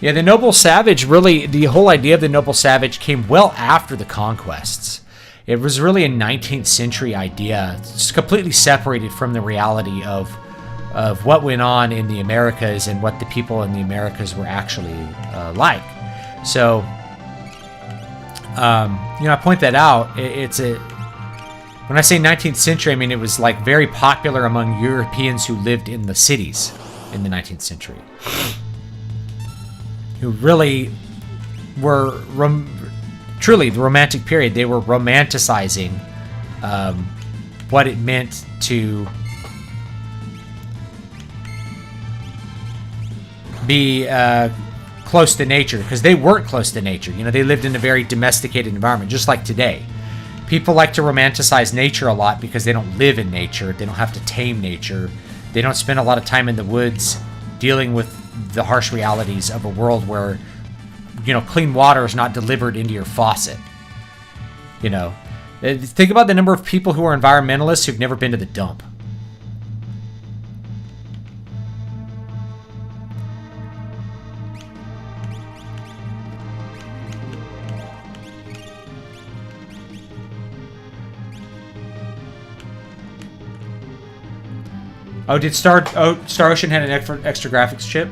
Yeah, the Noble Savage, really, the whole idea of the Noble Savage came well after the conquests. It was really a 19th century idea. It's completely separated from the reality of what went on in the Americas and what the people in the Americas were actually like. So, you know, I point that out. When I say 19th century, I mean it was like very popular among Europeans who lived in the cities in the 19th century. Who really were truly the Romantic period. They were romanticizing what it meant to be close to nature, because they weren't close to nature. You know, they lived in a very domesticated environment, just like today. People like to romanticize nature a lot because they don't live in nature. They don't have to tame nature. They don't spend a lot of time in the woods dealing with the harsh realities of a world where, you know, clean water is not delivered into your faucet. You know, think about the number of people who are environmentalists who've never been to the dump. Oh, did Star Ocean had an extra graphics chip?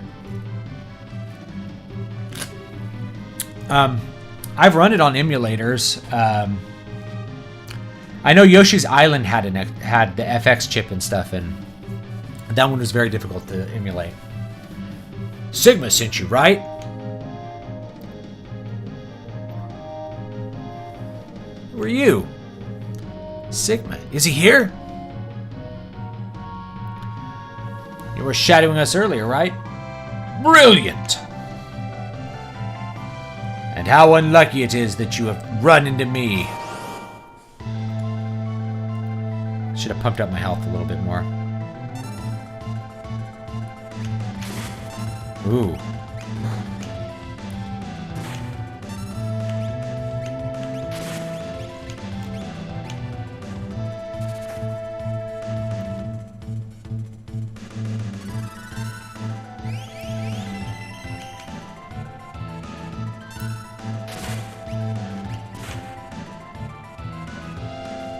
I've run it on emulators. I know Yoshi's Island had the FX chip and stuff, and that one was very difficult to emulate. Sigma sent you, right? Who are you? Sigma. Is he here? You were shadowing us earlier, right? Brilliant! And how unlucky it is that you have run into me. Should have pumped up my health a little bit more. Ooh.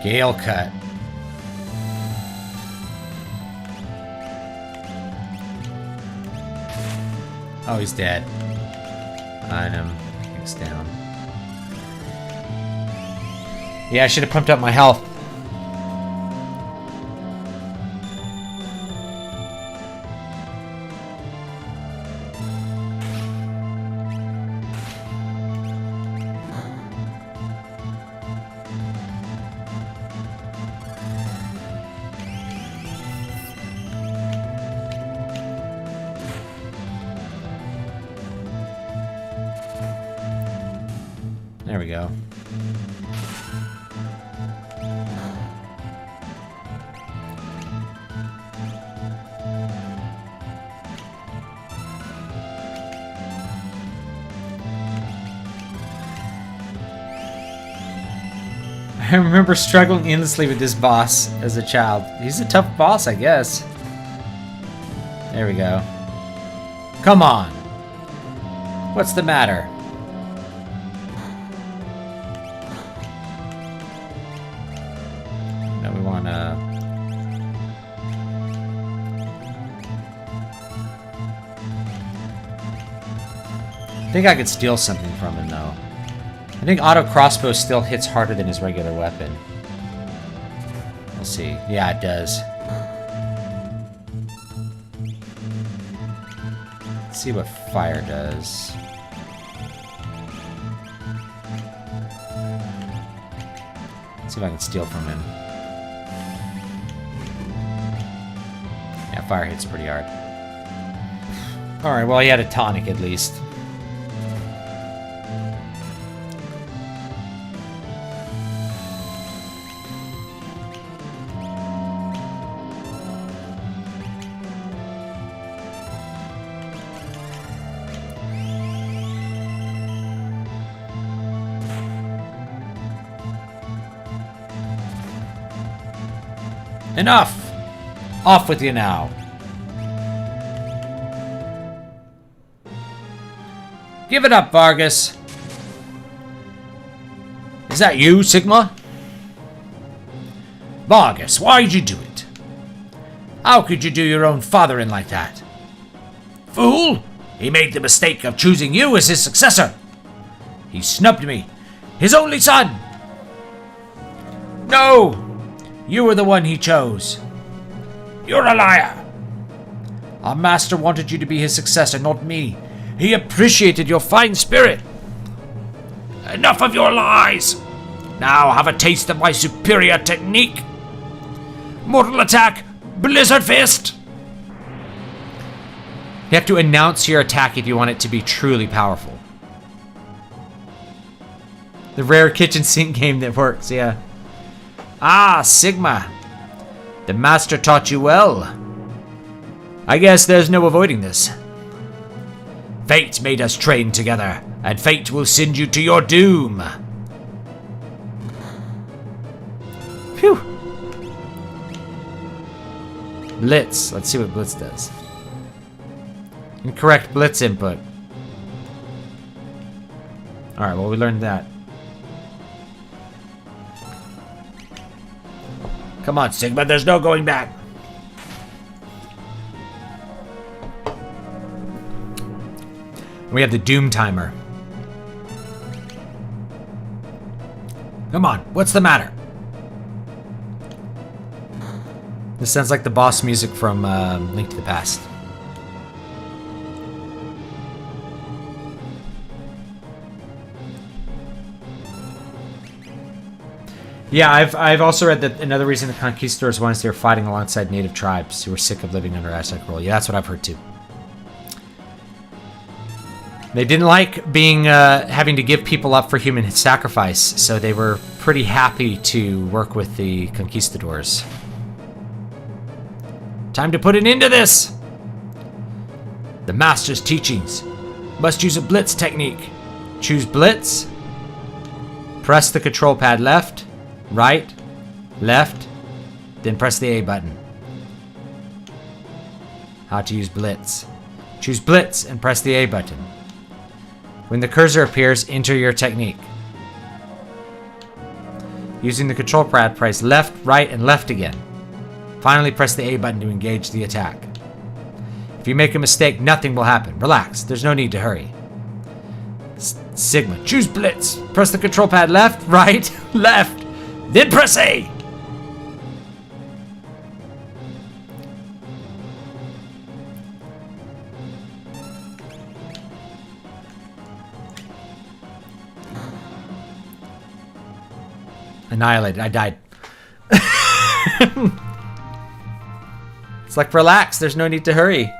Gale cut. Oh, he's dead. Item. Things down. Yeah, I should have pumped up my health. There we go. I remember struggling endlessly with this boss as a child. He's a tough boss, I guess. There we go. Come on. What's the matter? think I could steal something from him, though. I think auto crossbow still hits harder than his regular weapon. We'll see. Yeah, it does. Let's see what fire does. Let's see if I can steal from him. Yeah, fire hits pretty hard. Alright, well, he had a tonic at least. Enough! Off with you now. Give it up, Vargas. Is that you, Sigma? Vargas, why'd you do it? How could you do your own father in like that? Fool! He made the mistake of choosing you as his successor. He snubbed me, his only son. No! You were the one he chose. You're a liar. Our master wanted you to be his successor, not me. He appreciated your fine spirit. Enough of your lies. Now have a taste of my superior technique. Mortal attack, Blizzard Fist. You have to announce your attack if you want it to be truly powerful. The rare kitchen sink game that works, yeah. Ah, Sigma. The master taught you well. I guess there's no avoiding this. Fate made us train together, and fate will send you to your doom. Phew. Blitz. Let's see what Blitz does. Incorrect Blitz input. Alright, well, we learned that. Come on, Sigma, there's no going back. We have the Doom timer. Come on, what's the matter? This sounds like the boss music from Link to the Past. Yeah, I've also read that another reason the conquistadors won is they were fighting alongside native tribes who were sick of living under Aztec rule. Yeah, that's what I've heard too. They didn't like being having to give people up for human sacrifice, so they were pretty happy to work with the conquistadors. Time to put an end to this! The master's teachings. Must use a Blitz technique. Choose Blitz. Press the control pad left. Right, left, then press the A button. How to use Blitz. Choose Blitz and press the A button. When the cursor appears, enter your technique. Using the control pad, press left, right, and left again. Finally, press the A button to engage the attack. If you make a mistake, nothing will happen. Relax, there's no need to hurry. Sigma, choose Blitz. Press the control pad left, right, left. Then press A! Annihilated. I died. It's like, relax. There's no need to hurry.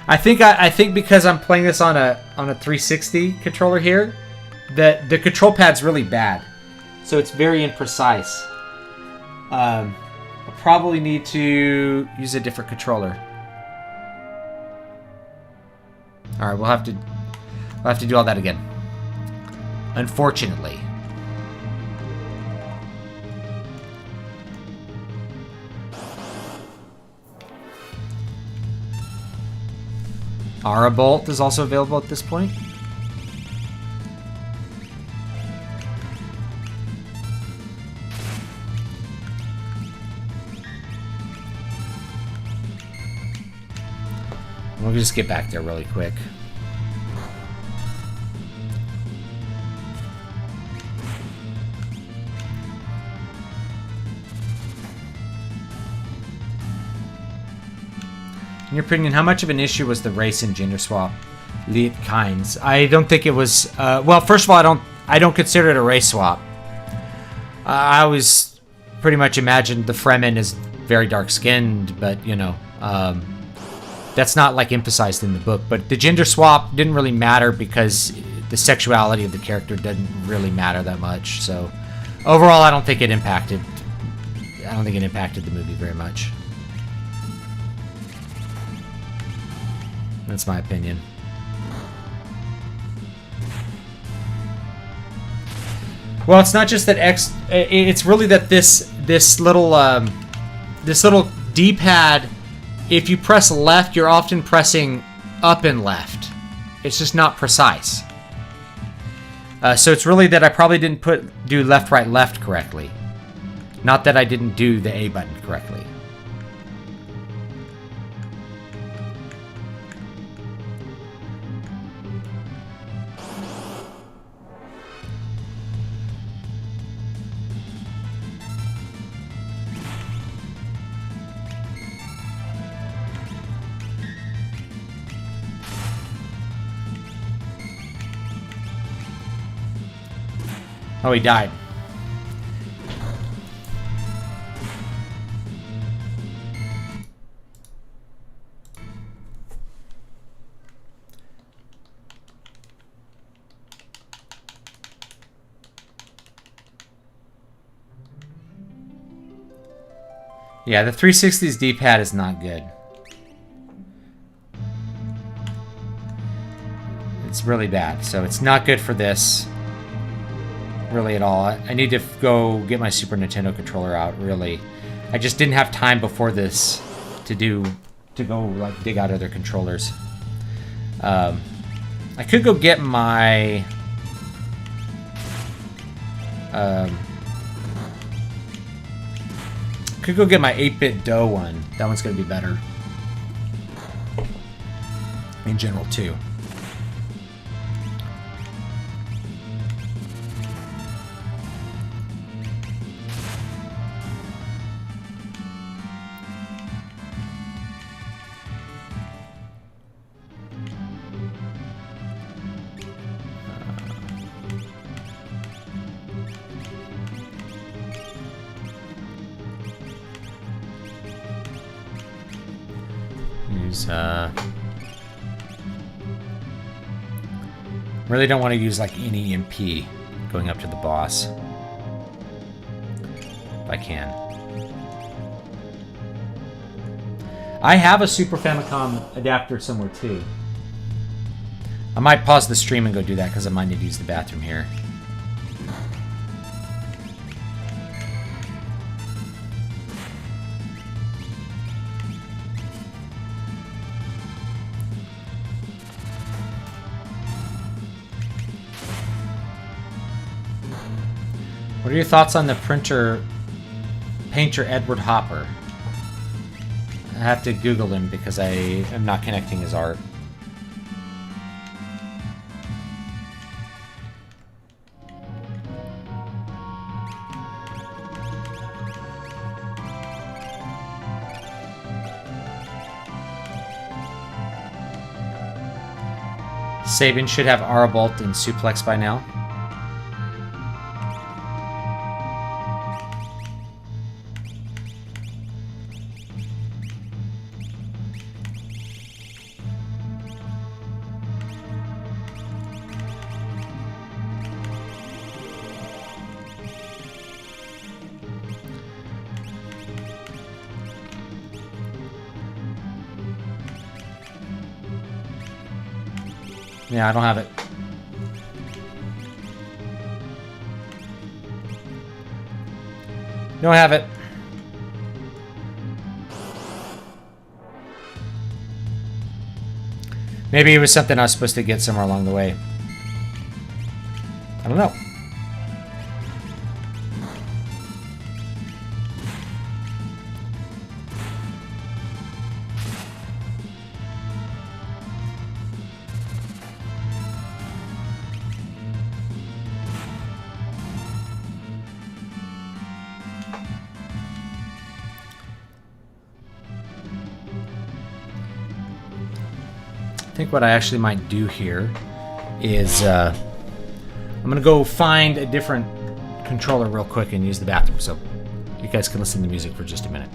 I think because I'm playing this on a 360 controller here, that the control pad's really bad, so it's very imprecise. I'll probably need to use a different controller. All right, we'll have to do all that again. Unfortunately. Aura Bolt is also available at this point. We'll just get back there really quick. In your opinion, how much of an issue was the race and gender swap lead kinds? I don't think it was. Well, first of all, I don't consider it a race swap. I always pretty much imagined the Fremen as very dark skinned, but you know, that's not like emphasized in the book. But the gender swap didn't really matter because the sexuality of the character didn't really matter that much. So overall, I don't think it impacted the movie very much. That's my opinion. Well, it's not just that it's really that this little D-pad, if you press left, you're often pressing up and left. It's just not precise. So it's really that I probably didn't do left, right, left correctly. Not that I didn't do the A button correctly. Oh, he died. Yeah, the 360's D-pad is not good. It's really bad, so it's not good for this. Really at all. I need to go get my Super Nintendo controller out, really. I just didn't have time before this to go like dig out other controllers. I could go get my could go get my 8-bit DOE one. That one's gonna be better in general too. Really don't want to use like any EMP going up to the boss. If I can. I have a Super Famicom adapter somewhere too. I might pause the stream and go do that because I might need to use the bathroom here. What are your thoughts on the painter Edward Hopper? I have to Google him because I am not connecting his art. Sabin should have Arbolt and Suplex by now. Yeah, I don't have it. Don't have it. Maybe it was something I was supposed to get somewhere along the way. I don't know. think what I actually might do here is I'm going to go find a different controller real quick and use the bathroom, so you guys can listen to music for just a minute.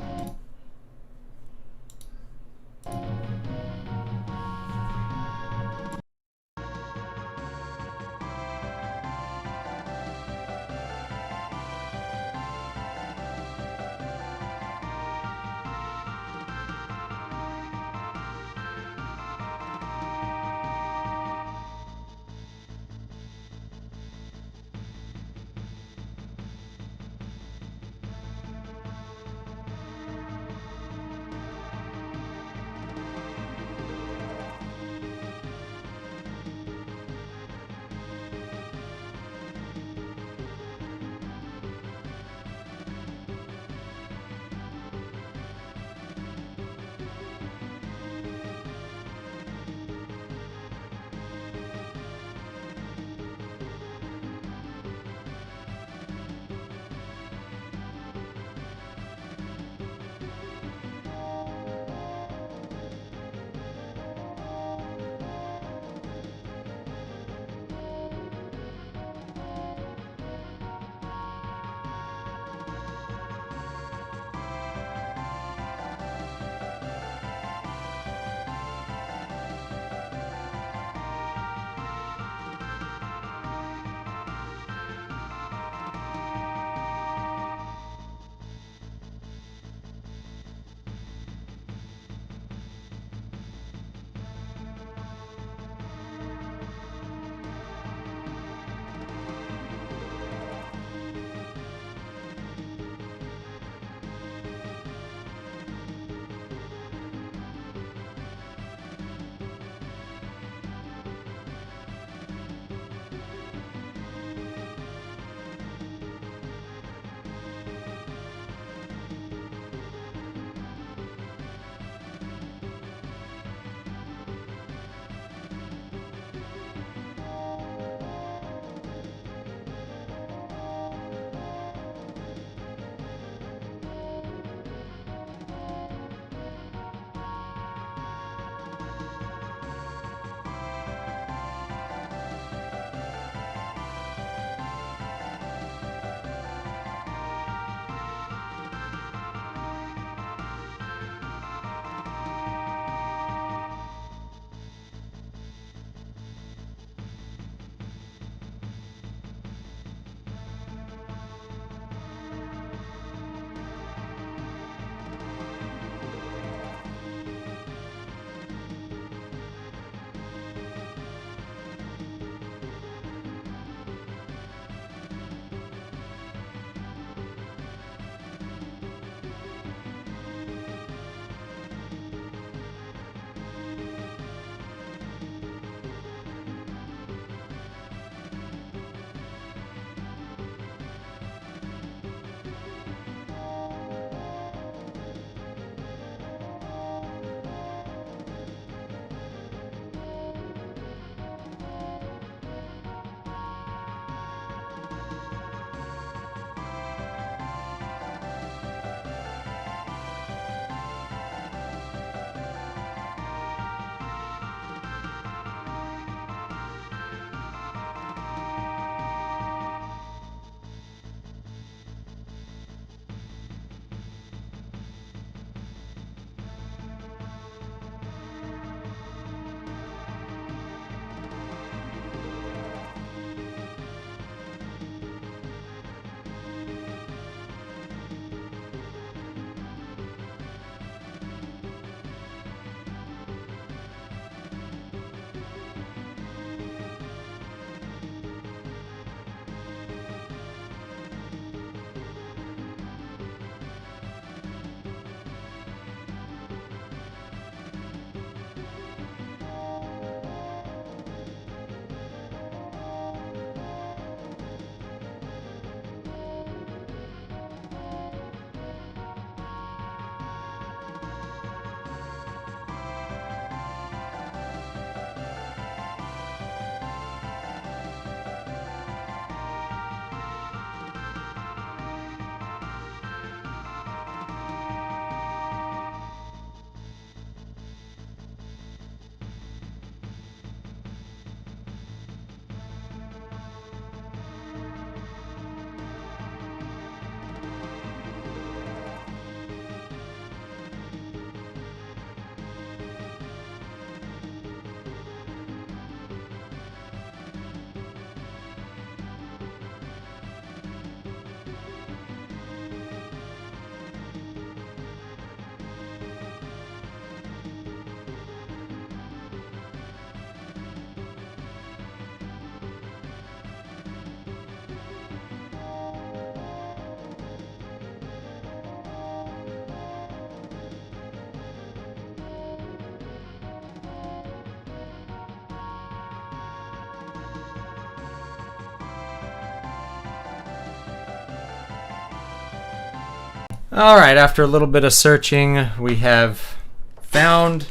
All right, after a little bit of searching, we have I found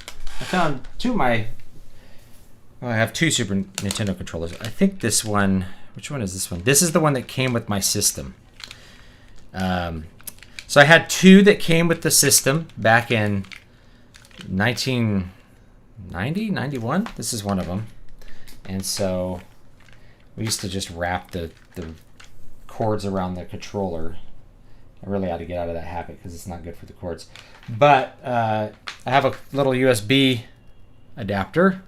I have two Super Nintendo controllers. I think this one, which one is this one? This is the one that came with my system. So I had two that came with the system back in 1990, 91. This is one of them. And so we used to just wrap the cords around the controller. I really ought to get out of that habit because it's not good for the cords. But I have a little USB adapter.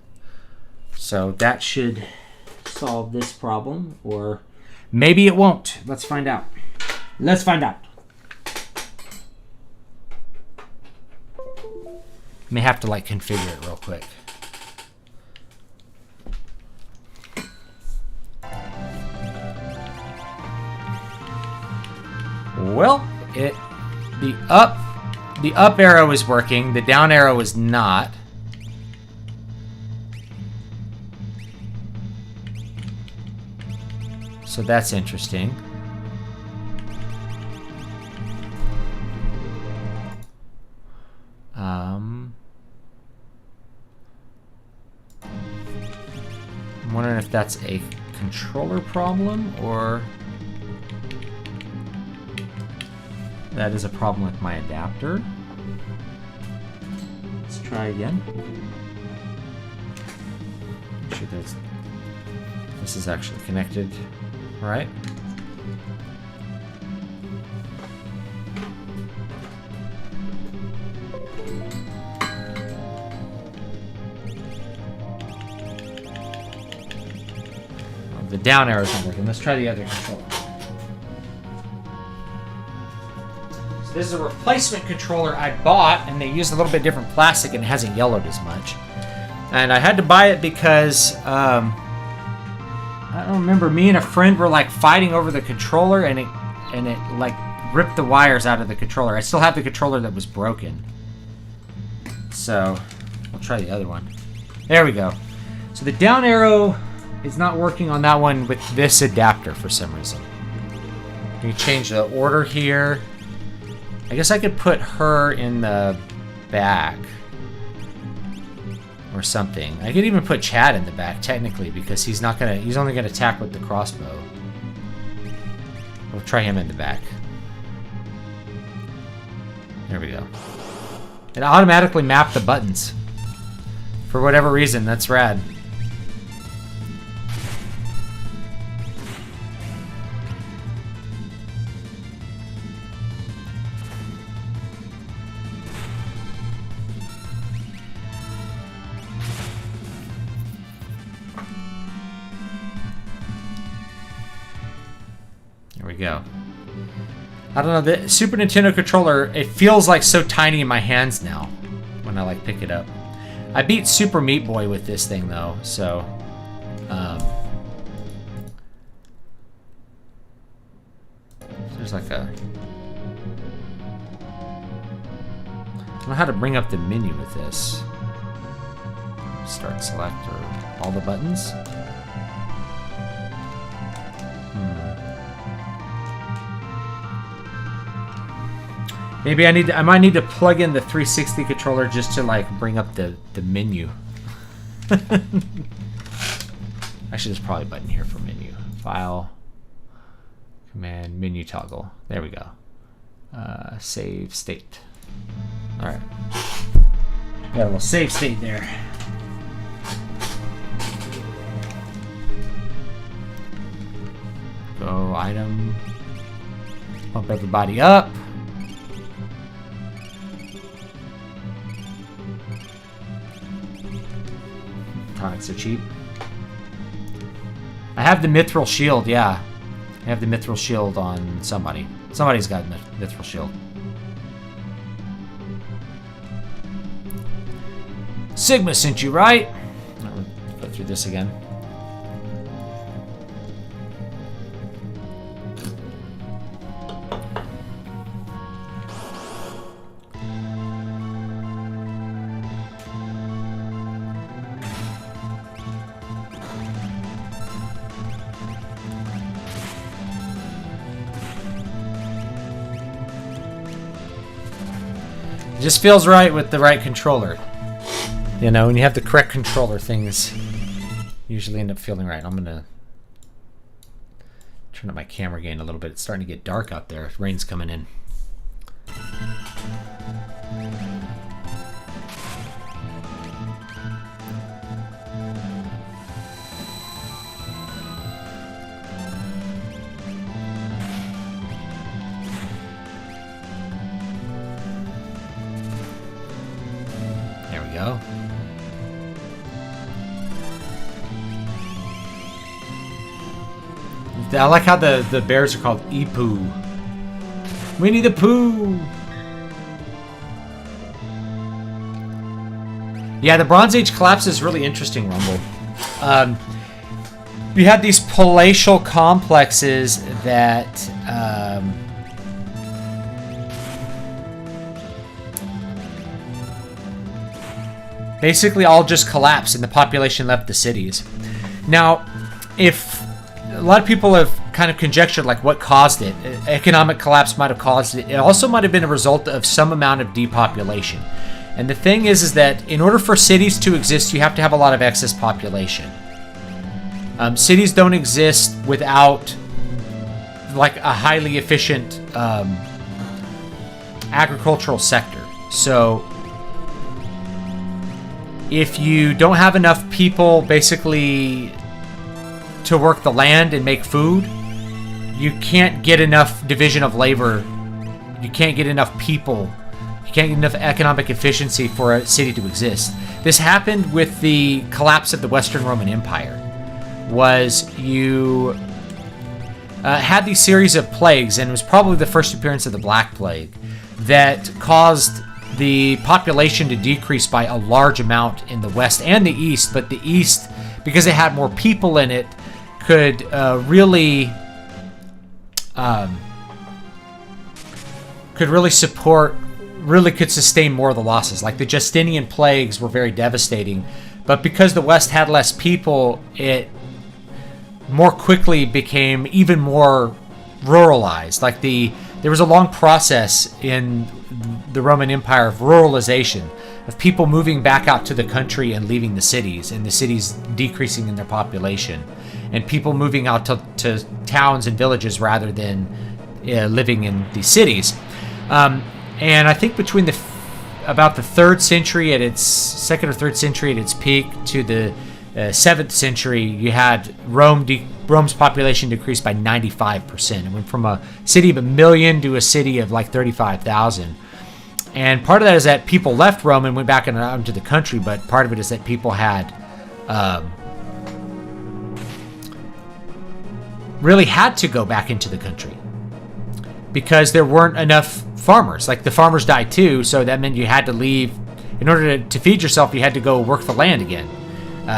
So that should solve this problem. Or maybe it won't. Let's find out. Let's find out. May have to like configure it real quick. Well, the up arrow is working, the down arrow is not. So that's interesting. I'm wondering if that's a controller problem or that is a problem with my adapter. Let's try again. Make sure that this is actually connected, right? The down arrow isn't working. Let's try the other controller. So this is a replacement controller I bought, and they used a little bit different plastic, and it hasn't yellowed as much. And I had to buy it because I don't remember. Me and a friend were like fighting over the controller, and it like ripped the wires out of the controller. I still have the controller that was broken. So we'll try the other one. There we go. So the down arrow is not working on that one with this adapter for some reason. Let me change the order here. I guess I could put her in the back or something. I could even put Chad in the back technically because he's only gonna attack with the crossbow. We'll try him in the back. There we go. It automatically mapped the buttons. For whatever reason, that's rad. There we go. I don't know, the Super Nintendo controller, it feels like so tiny in my hands now when I like pick it up. I beat Super Meat Boy with this thing though, so there's like a, I don't know how to bring up the menu with this. Start, select, or all the buttons. Maybe I might need to plug in the 360 controller just to like bring up the menu. Actually, there's probably a button here for menu. File, command, menu toggle. There we go. Save state. All right. Got a little save state there. Go item. Pump everybody up. Tonics are cheap. I have the mithril shield, yeah. I have the mithril shield on somebody. Somebody's got mithril shield. Sigma sent you, right? I'll go through this again. just feels right with the right controller. You know, when you have the correct controller, things usually end up feeling right. I'm going to turn up my camera gain a little bit. It's starting to get dark out there. Rain's coming in. There we go. I like how the bears are called Eepoo. Winnie the Pooh! Yeah, the Bronze Age collapse is really interesting, Rumble. You had these palatial complexes that basically all just collapsed and the population left the cities. Now, if a lot of people have kind of conjectured like what caused it. Economic collapse might have caused it. It also might have been a result of some amount of depopulation. And the thing is that in order for cities to exist, you have to have a lot of excess population. Cities don't exist without like a highly efficient agricultural sector. So if you don't have enough people basically to work the land and make food, you can't get enough division of labor. You can't get enough people. You can't get enough economic efficiency for a city to exist. This happened with the collapse of the Western Roman Empire. Was you had these series of plagues, and it was probably the first appearance of the Black Plague, that caused the population to decrease by a large amount in the West and the East. But the East, because it had more people in it, could really could sustain more of the losses. Like the Justinian plagues were very devastating, but because the West had less people, it more quickly became even more ruralized. Like there was a long process in the Roman Empire of ruralization, of people moving back out to the country and leaving the cities, and the cities decreasing in their population, and people moving out to towns and villages rather than living in the cities. And I think between about the 3rd century at its 2nd or 3rd century at its peak to the 7th century, you had Rome's population decreased by 95%. It went from a city of 1 million to a city of like 35,000. And part of that is that people left Rome and went back out into the country, but part of it is that people had really had to go back into the country because there weren't enough farmers. Like the farmers died too, so that meant you had to leave. In order to feed yourself, you had to go work the land again.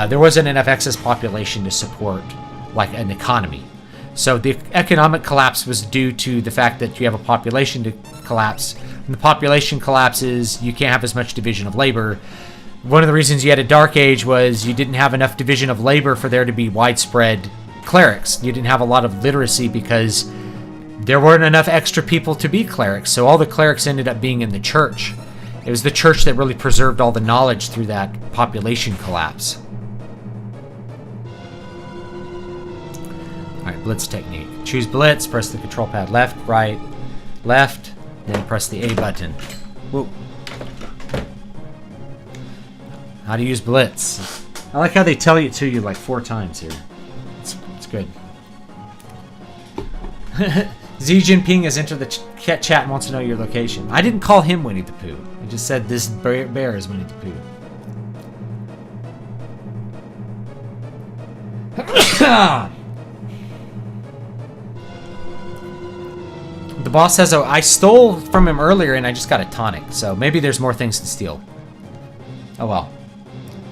There wasn't enough excess population to support like an economy. So the economic collapse was due to the fact that you have a population to collapse. When the population collapses, you can't have as much division of labor. One of the reasons you had a dark age was you didn't have enough division of labor for there to be widespread clerics. You didn't have a lot of literacy because there weren't enough extra people to be clerics. So all the clerics ended up being in the church. It was the church that really preserved all the knowledge through that population collapse. All right, Blitz Technique. Choose Blitz, press the control pad left, right, left, then press the A button. Whoa. How to use Blitz. I like how they tell it to you like 4 times here. It's good. Xi Jinping has entered the chat and wants to know your location. I didn't call him Winnie the Pooh. I just said this bear is Winnie the Pooh. The boss says, oh, I stole from him earlier and I just got a tonic, so maybe there's more things to steal. Oh well.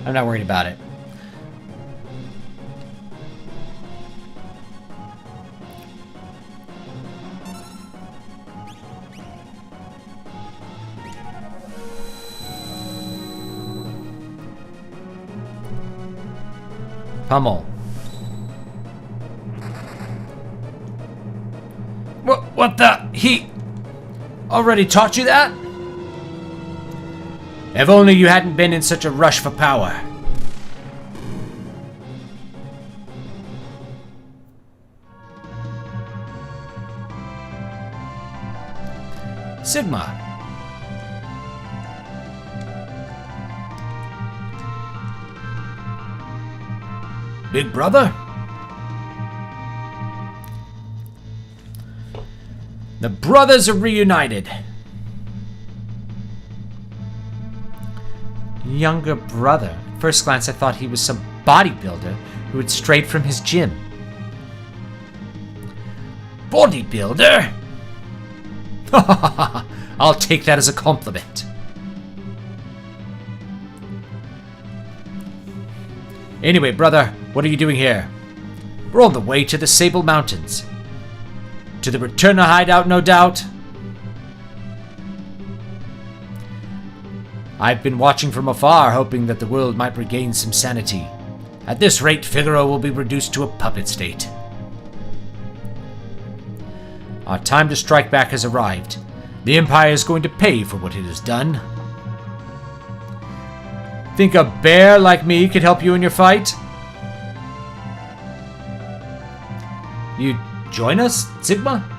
I'm not worried about it. Pummel. What the? He already taught you that? If only you hadn't been in such a rush for power. Sigma. Big brother? The brothers are reunited. Younger brother. At first glance, I thought he was some bodybuilder who had strayed from his gym. Bodybuilder? I'll take that as a compliment. Anyway, brother, what are you doing here? We're on the way to the Sable Mountains. To the Returner hideout, no doubt. I've been watching from afar, hoping that the world might regain some sanity. At this rate, Figaro will be reduced to a puppet state. Our time to strike back has arrived. The Empire is going to pay for what it has done. Think a bear like me could help you in your fight? You join us, Sigma?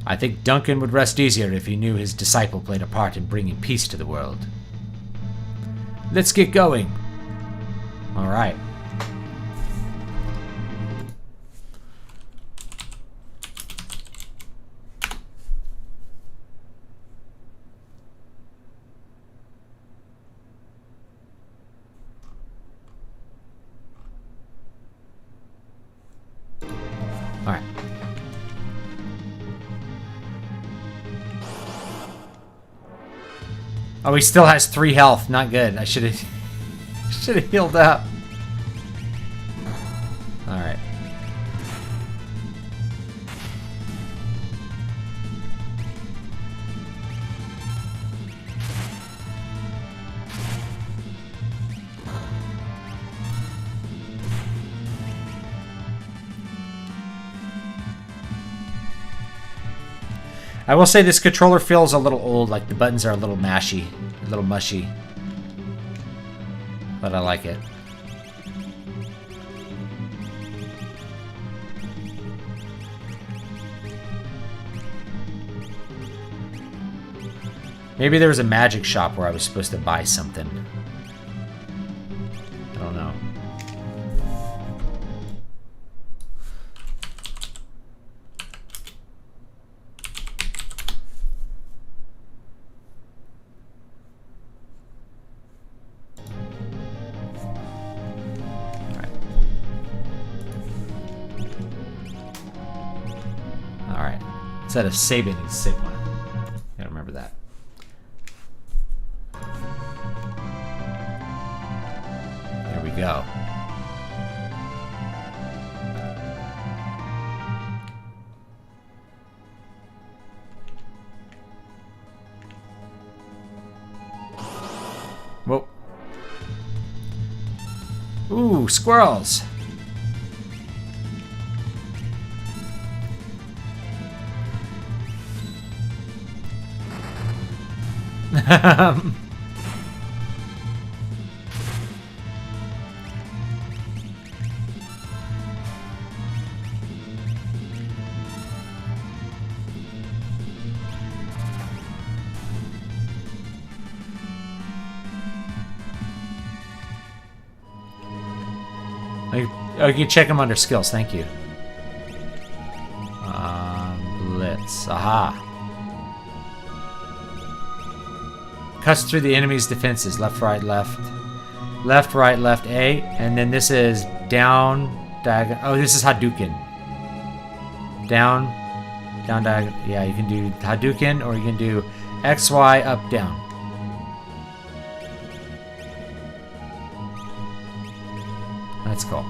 I think Duncan would rest easier if he knew his disciple played a part in bringing peace to the world. Let's get going. All right. All right. Oh, he still has 3 health. Not good. I should have healed up. All right. I will say this controller feels a little old, like the buttons are a little mashy, a little mushy. But I like it. Maybe there was a magic shop where I was supposed to buy something. I don't know. Instead of Sabin, it's Sigma. Gotta remember that. There we go. Whoa. Ooh, squirrels. Oh, you can check them under skills. Thank you. Blitz. Aha. Cuts through the enemy's defenses. Left, right, left. Left, right, left, A. And then this is down, diagonal. Oh, this is Hadouken. Down, down, diagonal. Yeah, you can do Hadouken, or you can do X, Y, up, down. That's cool.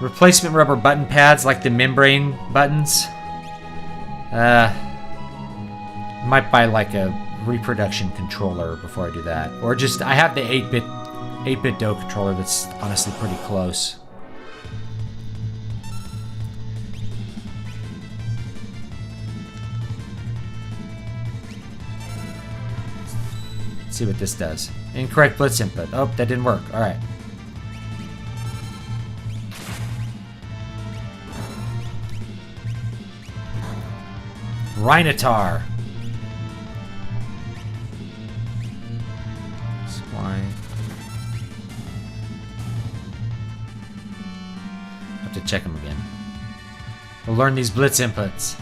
Replacement rubber button pads like the membrane buttons. Might buy like a reproduction controller before I do that. Or just, I have the 8-bit 8-bit Do controller that's honestly pretty close. Let's see what this does. Incorrect Blitz input. Oh, that didn't work. Alright. Rhinotar. Have to check them again. We'll learn these Blitz inputs.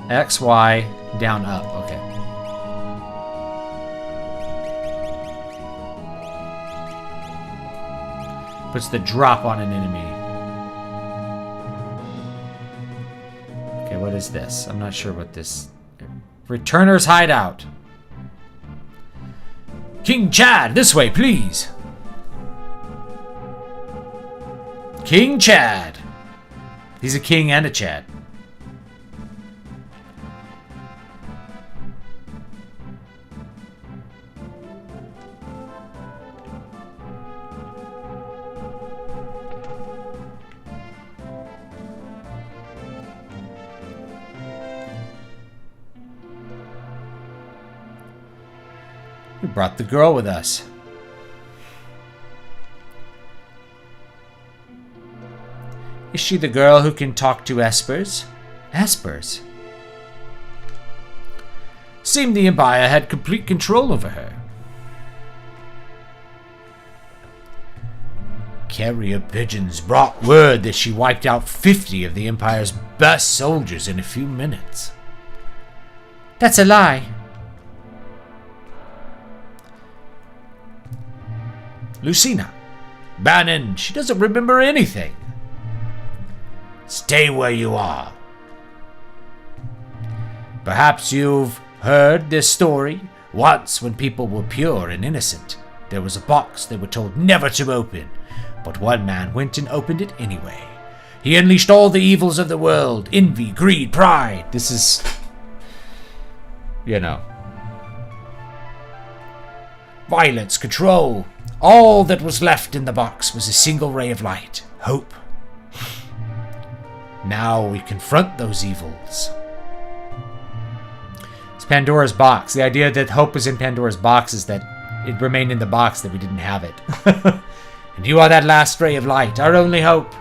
X, Y, down, up. Okay. Puts the drop on an enemy. Okay, what is this? I'm not sure what this... Returner's Hideout. King Chad, this way, please. King Chad. He's a king and a Chad. We brought the girl with us. Is she the girl who can talk to espers? Espers? Seemed the Empire had complete control over her. Carrier pigeons brought word that she wiped out 50 of the Empire's best soldiers in a few minutes. That's a lie. Lucina. Bannon, she doesn't remember anything. Stay where you are. Perhaps you've heard this story. Once, when people were pure and innocent, there was a box they were told never to open, but one man went and opened it anyway. He unleashed all the evils of the world, envy, greed, pride. This is, violence, control. All that was left in the box was a single ray of light, hope. Now we confront those evils. It's Pandora's box. The idea that hope was in Pandora's box is that it remained in the box, that we didn't have it. And you are that last ray of light, our only hope.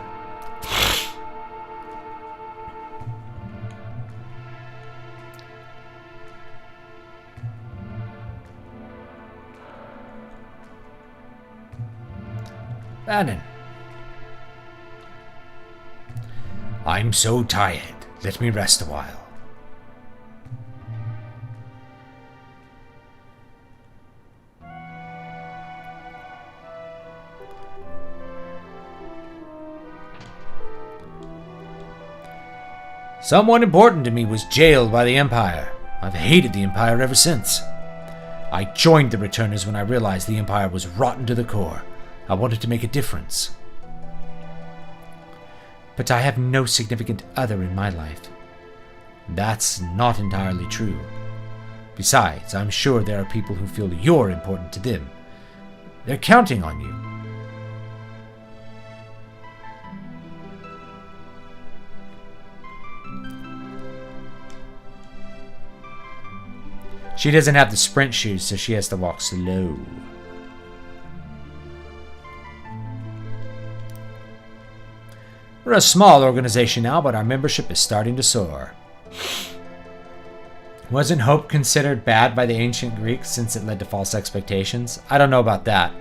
Bannon. I'm so tired. Let me rest a while. Someone important to me was jailed by the Empire. I've hated the Empire ever since. I joined the Returners when I realized the Empire was rotten to the core. I wanted to make a difference. But I have no significant other in my life. That's not entirely true. Besides, I'm sure there are people who feel you're important to them. They're counting on you. She doesn't have the sprint shoes, so she has to walk slow. We're a small organization now, but our membership is starting to soar. Wasn't hope considered bad by the ancient Greeks since it led to false expectations? I don't know about that.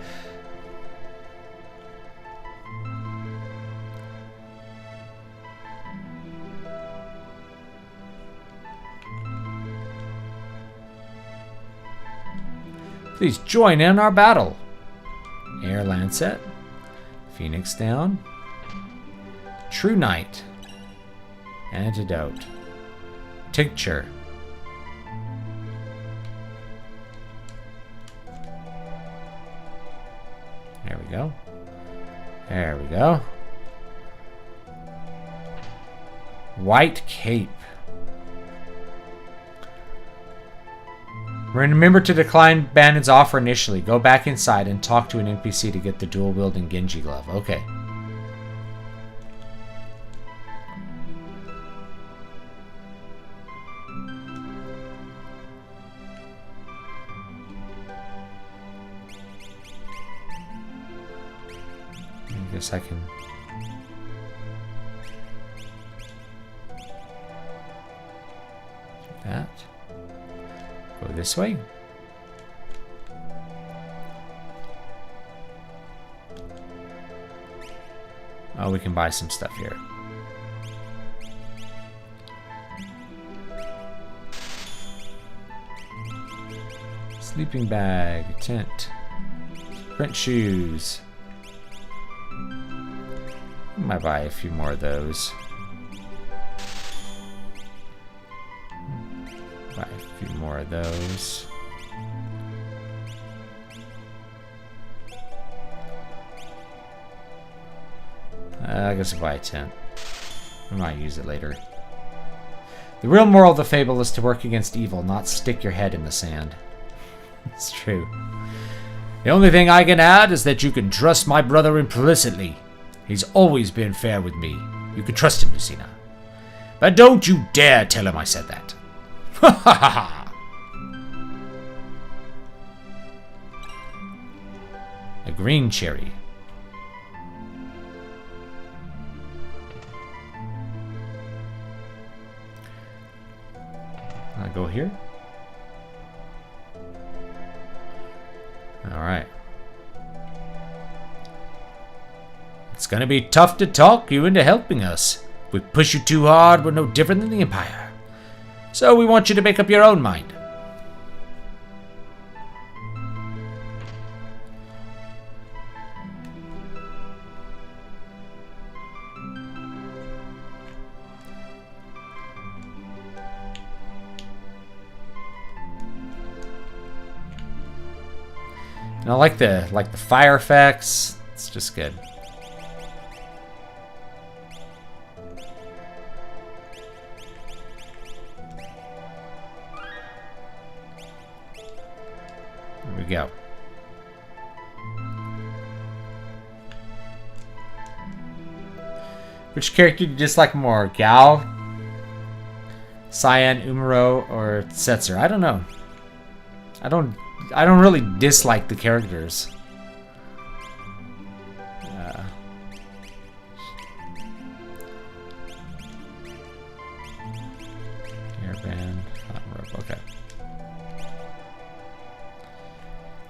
Please join in our battle. Air Lancet. Phoenix down. True Knight. Antidote. Tincture. There we go. There we go. White Cape. Remember to decline Banon's offer initially. Go back inside and talk to an NPC to get the dual-wielding Genji glove. Okay. I guess I can... that. Go this way. Oh, we can buy some stuff here. Sleeping bag, tent, print shoes. I might buy a few more of those. Buy a few more of those. I guess I'll buy a tent. I might use it later. The real moral of the fable is to work against evil, not stick your head in the sand. It's true. The only thing I can add is that you can trust my brother implicitly. He's always been fair with me. You can trust him, Lucina. But don't you dare tell him I said that. Ha ha ha ha! A green cherry. I go here. All right. It's gonna be tough to talk you into helping us. If we push you too hard, we're no different than the Empire. So we want you to make up your own mind. And I like the fire effects. It's just good. There we go. Which character do you dislike more? Gal, Cyan, Umaro, or Setzer? I don't know. I don't really dislike the characters. Hairband, cotton rope. Okay.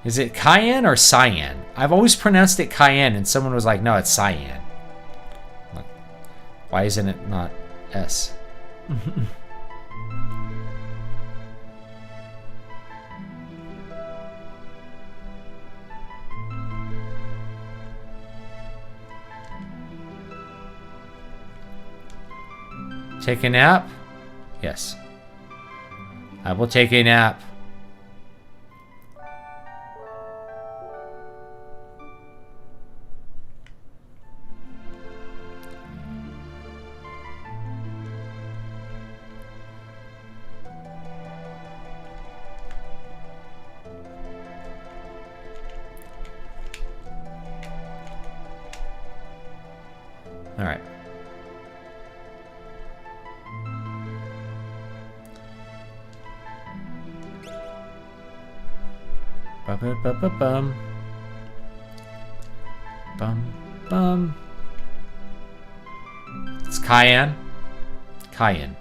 Is it Cayenne or Cyan? I've always pronounced it Cayenne, and someone was like, "No, it's Cyan." Like, why isn't it not S? Take a nap? Yes. I will take a nap. All right. Bum. Bum, bum. It's Cayenne. Cayenne.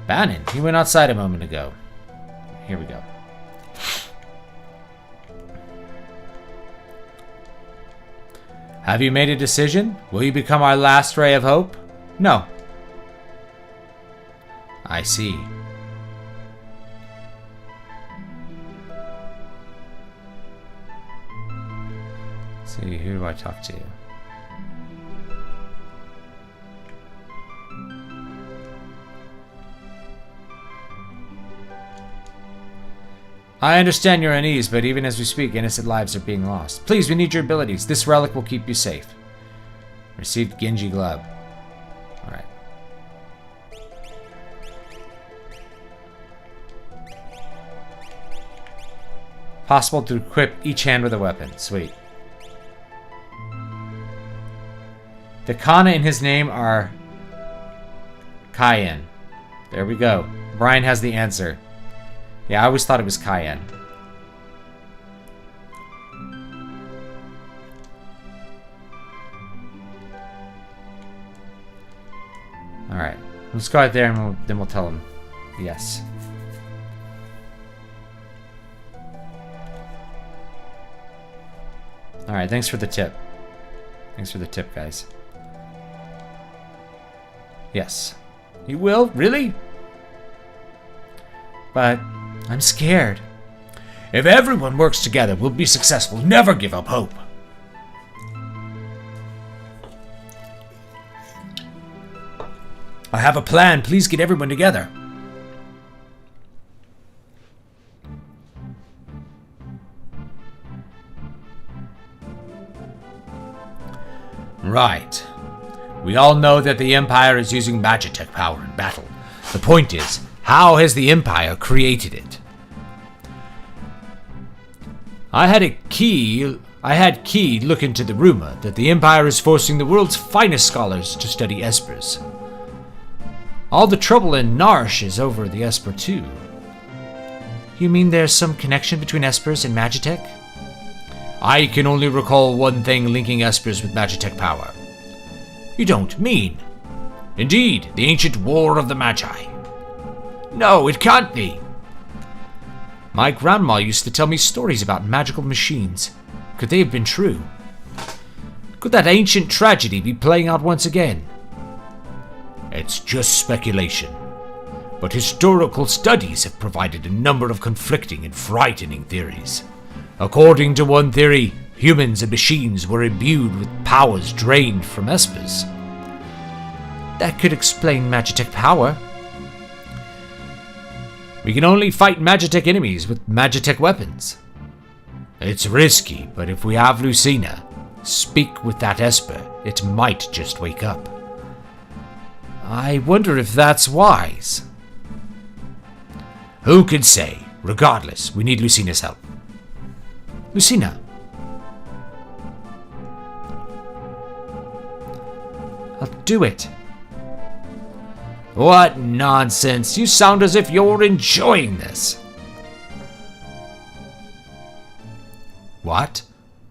Banon. He went outside a moment ago. Here we go. Have you made a decision? Will you become our last ray of hope? No. I see. Let's see, who do I talk to? I understand you're uneasy, but even as we speak, innocent lives are being lost. Please, we need your abilities. This relic will keep you safe. Received Genji Glove. Alright. Possible to equip each hand with a weapon. Sweet. The kana in his name are Cayenne. There we go. Brian has the answer. Yeah, I always thought it was Cayenne. Alright. Let's go out there and then we'll tell him. Yes. Alright, thanks for the tip. Thanks for the tip, guys. Yes. You will? Really? But I'm scared. If everyone works together, we'll be successful. Never give up hope. I have a plan. Please get everyone together. Right. We all know that the Empire is using Magitech power in battle. The point is, how has the Empire created it? I had Key look into the rumor that the Empire is forcing the world's finest scholars to study espers. All the trouble in Narsh is over the esper too. You mean there's some connection between espers and Magitech? I can only recall one thing linking espers with Magitech power. You don't mean? Indeed, the ancient War of the Magi. No, it can't be. My grandma used to tell me stories about magical machines. Could they have been true? Could that ancient tragedy be playing out once again? It's just speculation. But historical studies have provided a number of conflicting and frightening theories. According to one theory, humans and machines were imbued with powers drained from espers. That could explain Magitech power. We can only fight Magitech enemies with Magitech weapons. It's risky, but if we have Lucina, speak with that esper, it might just wake up. I wonder if that's wise. Who can say? Regardless, we need Lucina's help. Lucina. I'll do it. What nonsense! You sound as if you're enjoying this. What?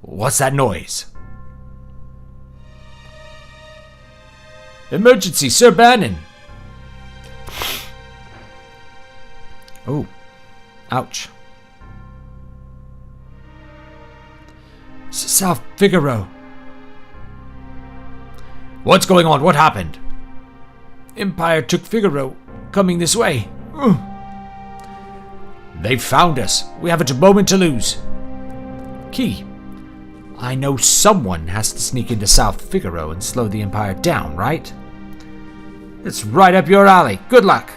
What's that noise? Emergency, Sir Bannon! Oh. Ouch. South Figaro. What's going on? What happened? Empire took Figaro, coming this way. They've found us. We haven't a moment to lose. Key. I know someone has to sneak into South Figaro and slow the Empire down, right? It's right up your alley. Good luck.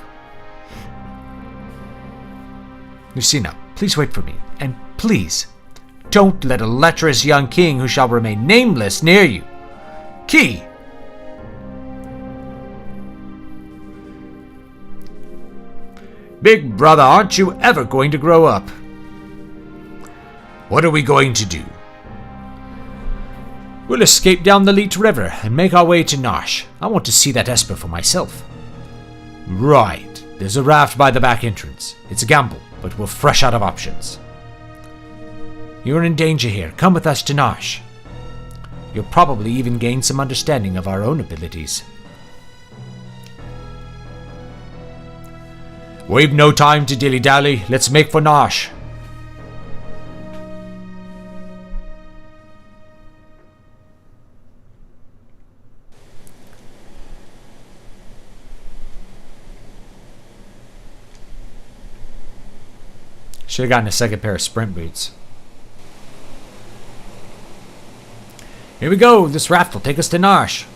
Lucina, please wait for me. And please, don't let a lecherous young king who shall remain nameless near you. Key. Big brother, aren't you ever going to grow up? What are we going to do? We'll escape down the Leet River and make our way to Nosh. I want to see that esper for myself. Right. There's a raft by the back entrance. It's a gamble, but we're fresh out of options. You're in danger here. Come with us to Nosh. You'll probably even gain some understanding of our own abilities. We've no time to dilly-dally. Let's make for Nosh. Should have gotten a second pair of sprint boots. Here we go. This raft will take us to Nosh.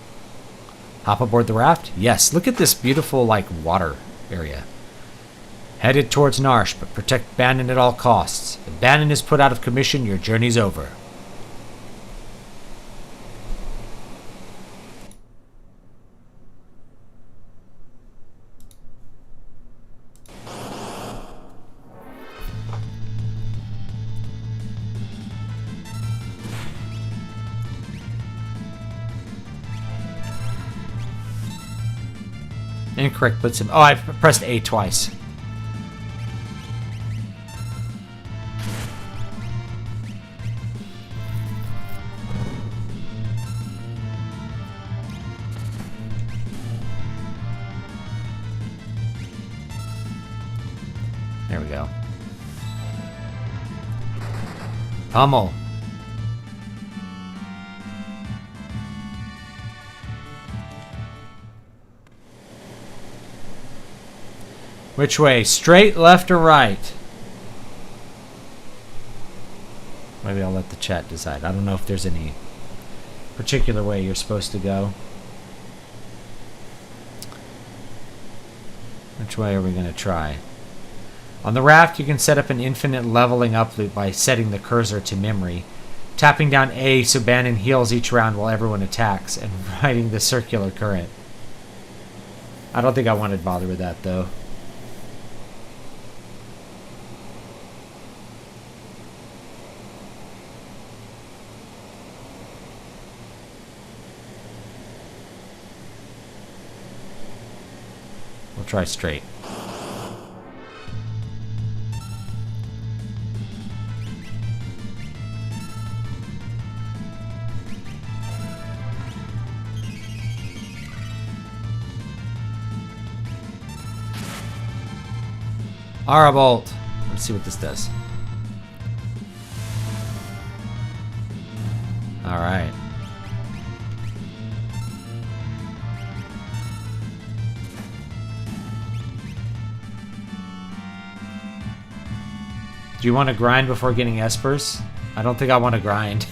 Hop aboard the raft? Yes. Look at this beautiful, water area. Headed towards Nosh, but protect Bannon at all costs. If Bannon is put out of commission, your journey's over. Incorrect Blitz. Oh, I pressed A twice. There we go. Pummel. Which way? Straight, left, or right? Maybe I'll let the chat decide. I don't know if there's any particular way you're supposed to go. Which way are we going to try? On the raft, you can set up an infinite leveling up loop by setting the cursor to memory, tapping down A so Bannon heals each round while everyone attacks, and riding the circular current. I don't think I wanted to bother with that, though. We'll try straight. Arabolt. Let's see what this does. All right. Do you want to grind before getting espers? I don't think I want to grind.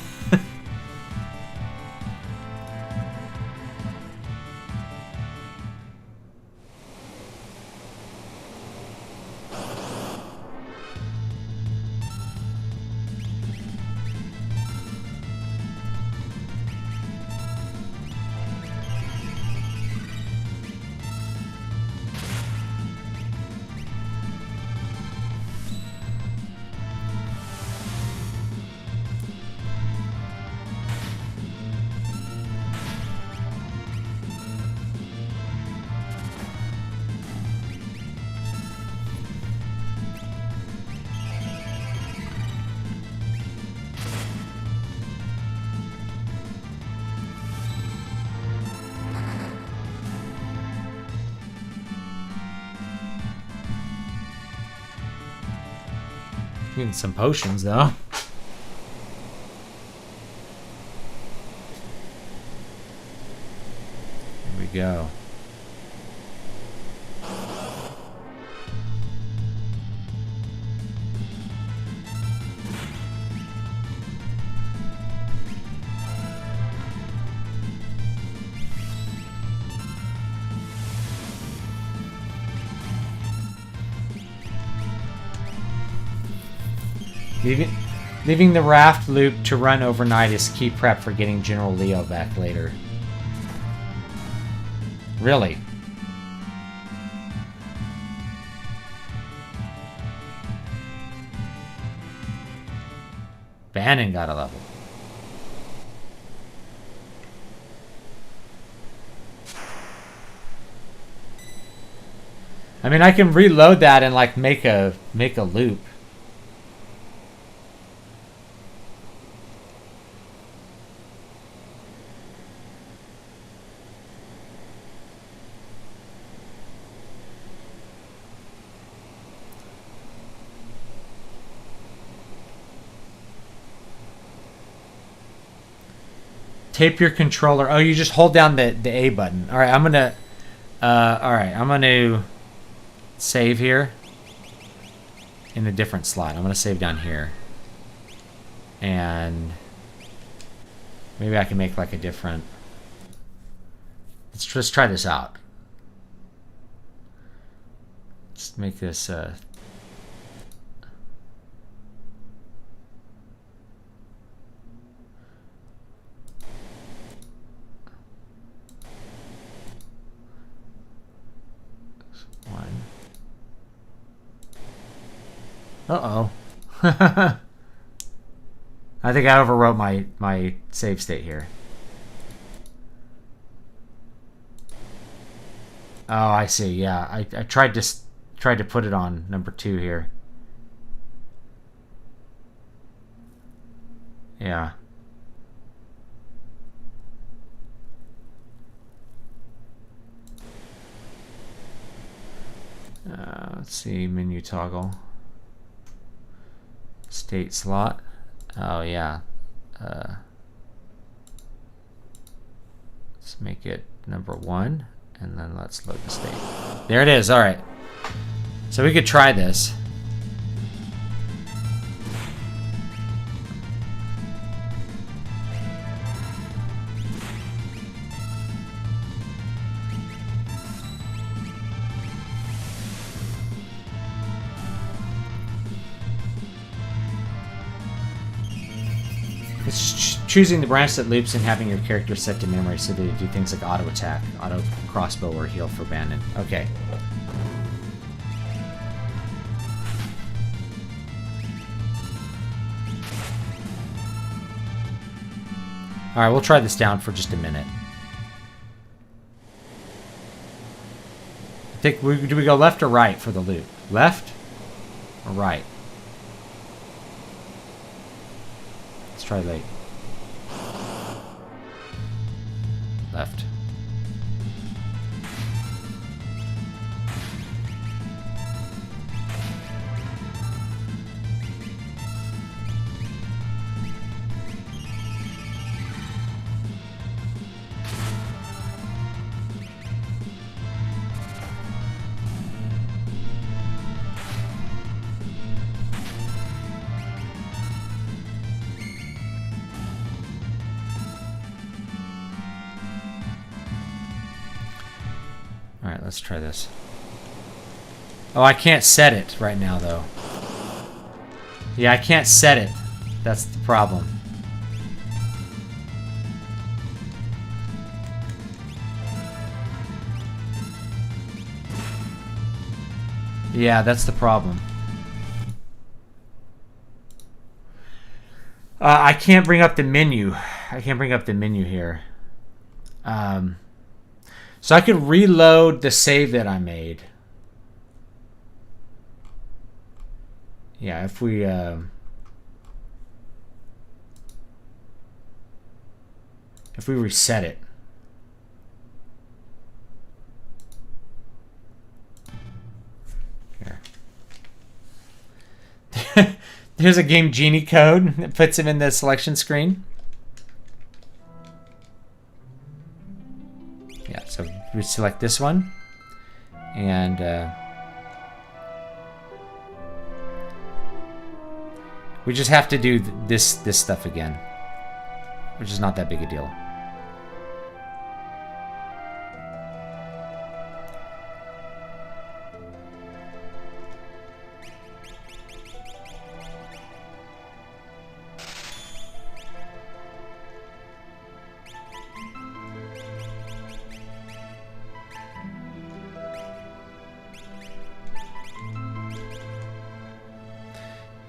Getting some potions, though. Here we go. Leaving the raft loop to run overnight is key prep for getting General Leo back later. Really? Bannon got a level. I mean, I can reload that and like make a loop. Tape your controller. Oh, you just hold down the A button. All right, I'm gonna save here in a different slot. I'm gonna save down here, and maybe I can make like a different. Let's just try this out. Let's make this. Uh-oh. I think I overwrote my save state here. Oh, I see. Yeah, I tried to put it on number 2 here. Yeah. Let's see, menu toggle. State slot. Oh, yeah. Let's make it number 1, and then let's load the state. There it is. All right. So we could try this. It's choosing the branch that loops and having your character set to memory so that you do things like auto attack, auto crossbow, or heal for abandon. Okay. Alright, we'll try this down for just a minute. I think do we go left or right for the loop? Left or right? Let's try late. Left. Alright, let's try this. Oh, I can't set it right now, though. Yeah, I can't set it. That's the problem. Yeah, that's the problem. I can't bring up the menu. I can't bring up the menu here. So I could reload the save that I made. Yeah, if we reset it. Here. There's a Game Genie code that puts him in the selection screen. Yeah, so we select this one, and we just have to do this stuff again, which is not that big a deal.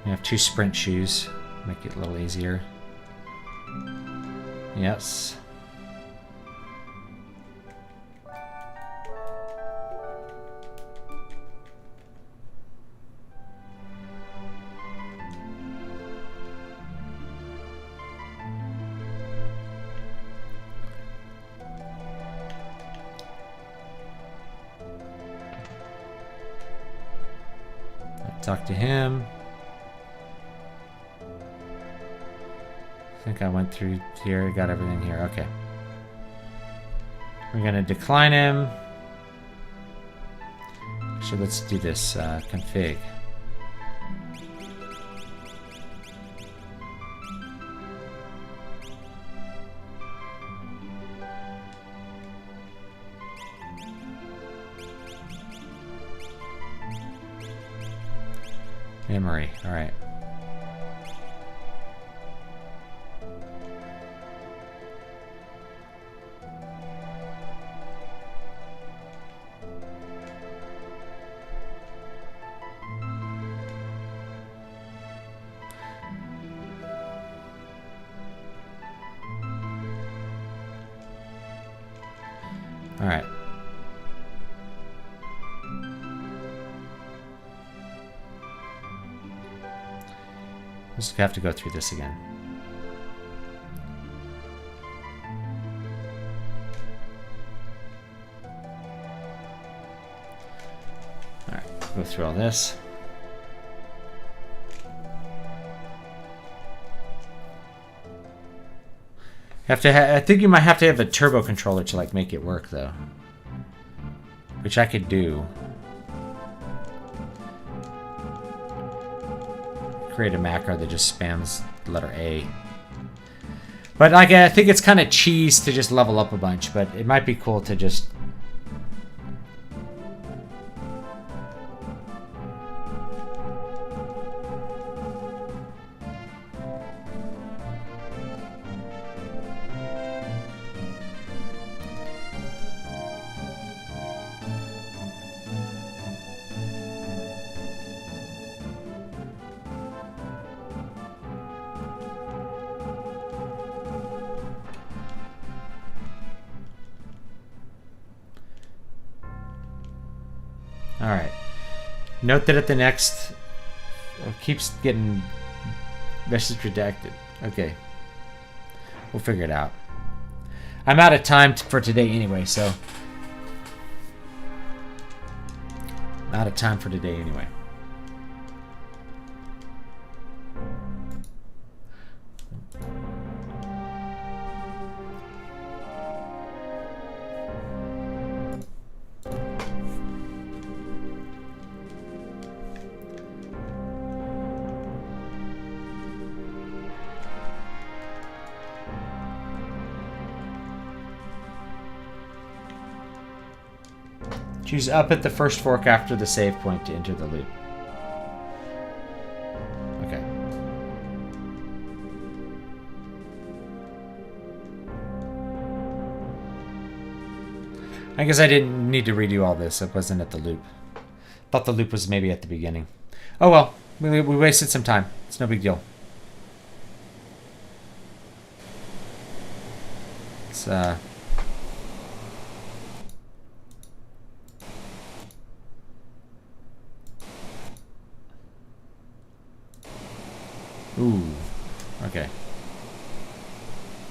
We have 2 sprint shoes, make it a little easier. Yes. Talk to him. I think I went through here, got everything here. Okay. We're gonna decline him. So let's do this config. Memory. All right. All right. Just have to go through this again. Alright, go through all this. I think you might have to have a turbo controller to like make it work though. Which I could do. Create a macro that just spams the letter A. But like, I think it's kind of cheese to just level up a bunch, but it might be cool to just... Alright. Note that at the next... It keeps getting... Message redacted. Okay. We'll figure it out. I'm out of time for today anyway, so... Out of time for today anyway. Choose up at the first fork after the save point to enter the loop. Okay. I guess I didn't need to redo all this. It wasn't at the loop. Thought the loop was maybe at the beginning. Oh well, we wasted some time. It's no big deal. It's Ooh, okay.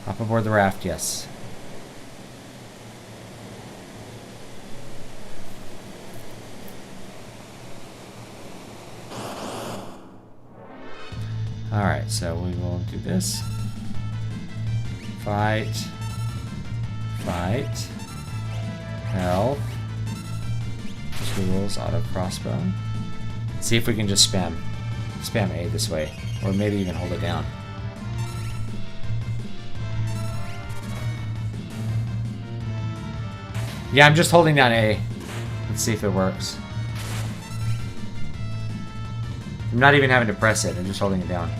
Hop aboard the raft, yes. Alright, so we will do this. Fight. Fight. Health. Tools, auto crossbow. See if we can just spam A this way. Or maybe even hold it down. Yeah, I'm just holding down A. Let's see if it works. I'm not even having to press it, I'm just holding it down.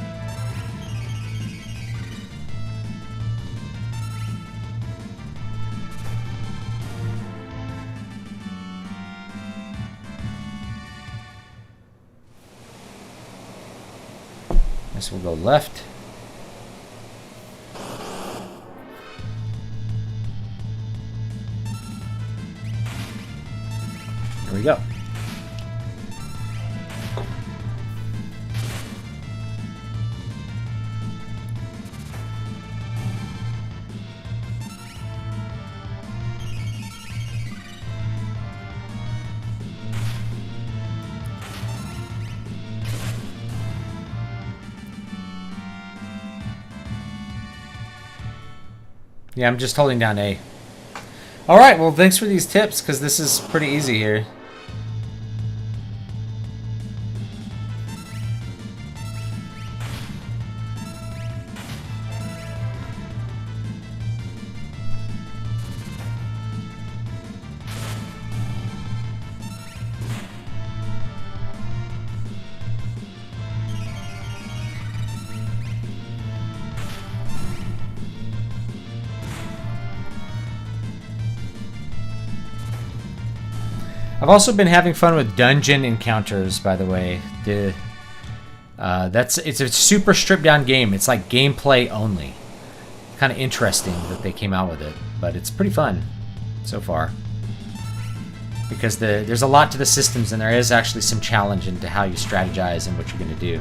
Guess we'll go left. There we go. Yeah, I'm just holding down A. Alright, well thanks for these tips, because this is pretty easy here. I've also been having fun with dungeon encounters, by the way. It's a super stripped down game. It's like gameplay only. Kind of interesting that they came out with it, but it's pretty fun so far. Because there's a lot to the systems, and there is actually some challenge into how you strategize and what you're going to do.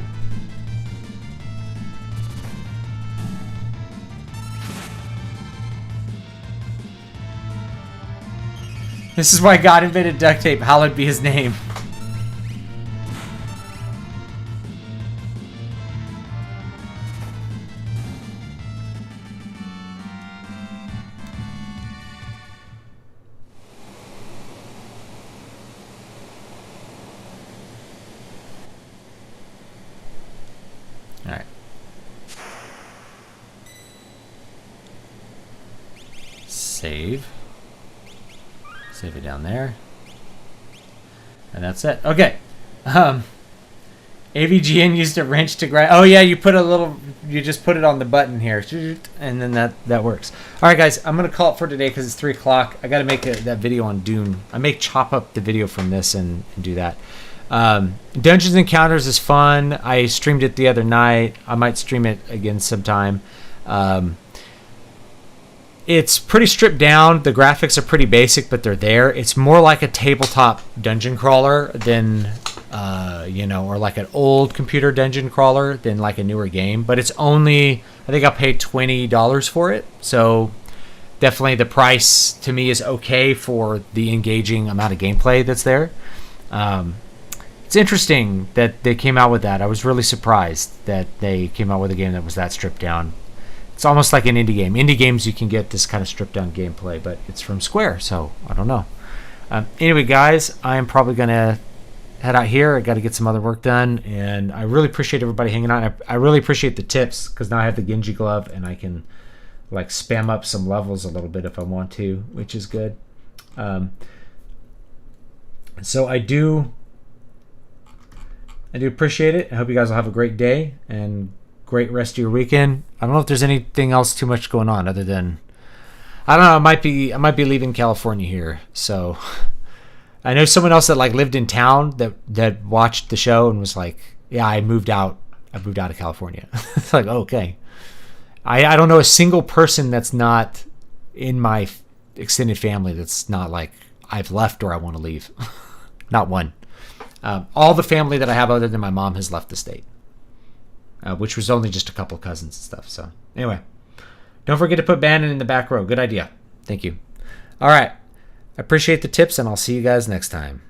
This is why God invented duct tape. Hallowed be his name. All right. Save. Save it down there. And that's it. Okay. AVGN used a wrench to grind. Oh yeah, you just put it on the button here, and then that works. All right, guys, I'm gonna call it for today because it's 3 o'clock. I got to make that video on Dune. I may chop up the video from this and do that. Dungeons Encounters is fun. I streamed it the other night. I might stream it again sometime. It's pretty stripped down. The graphics are pretty basic, but they're there. It's more like a tabletop dungeon crawler than, or like an old computer dungeon crawler than like a newer game. But it's only, I think I paid $20 for it. So definitely the price to me is okay for the engaging amount of gameplay that's there. It's interesting that they came out with that. I was really surprised that they came out with a game that was that stripped down. It's almost like an indie game. Indie games, you can get this kind of stripped down gameplay, but it's from Square, so I don't know. Anyway, guys, I am probably going to head out here. I got to get some other work done, and I really appreciate everybody hanging out. I really appreciate the tips, because now I have the Genji glove, and I can like spam up some levels a little bit if I want to, which is good. So I do appreciate it. I hope you guys will have a great day and great rest of your weekend. I don't know if there's anything else too much going on other than, I don't know, I might be leaving California here. So I know someone else that like lived in town that watched the show and was like, yeah, I moved out of California. It's like, okay. I don't know a single person that's not in my extended family that's not like, I've left or I want to leave. Not one. All the family that I have other than my mom has left the state. Which was only just a couple cousins and stuff. So anyway, don't forget to put Bannon in the back row. Good idea. Thank you. All right. I appreciate the tips, and I'll see you guys next time.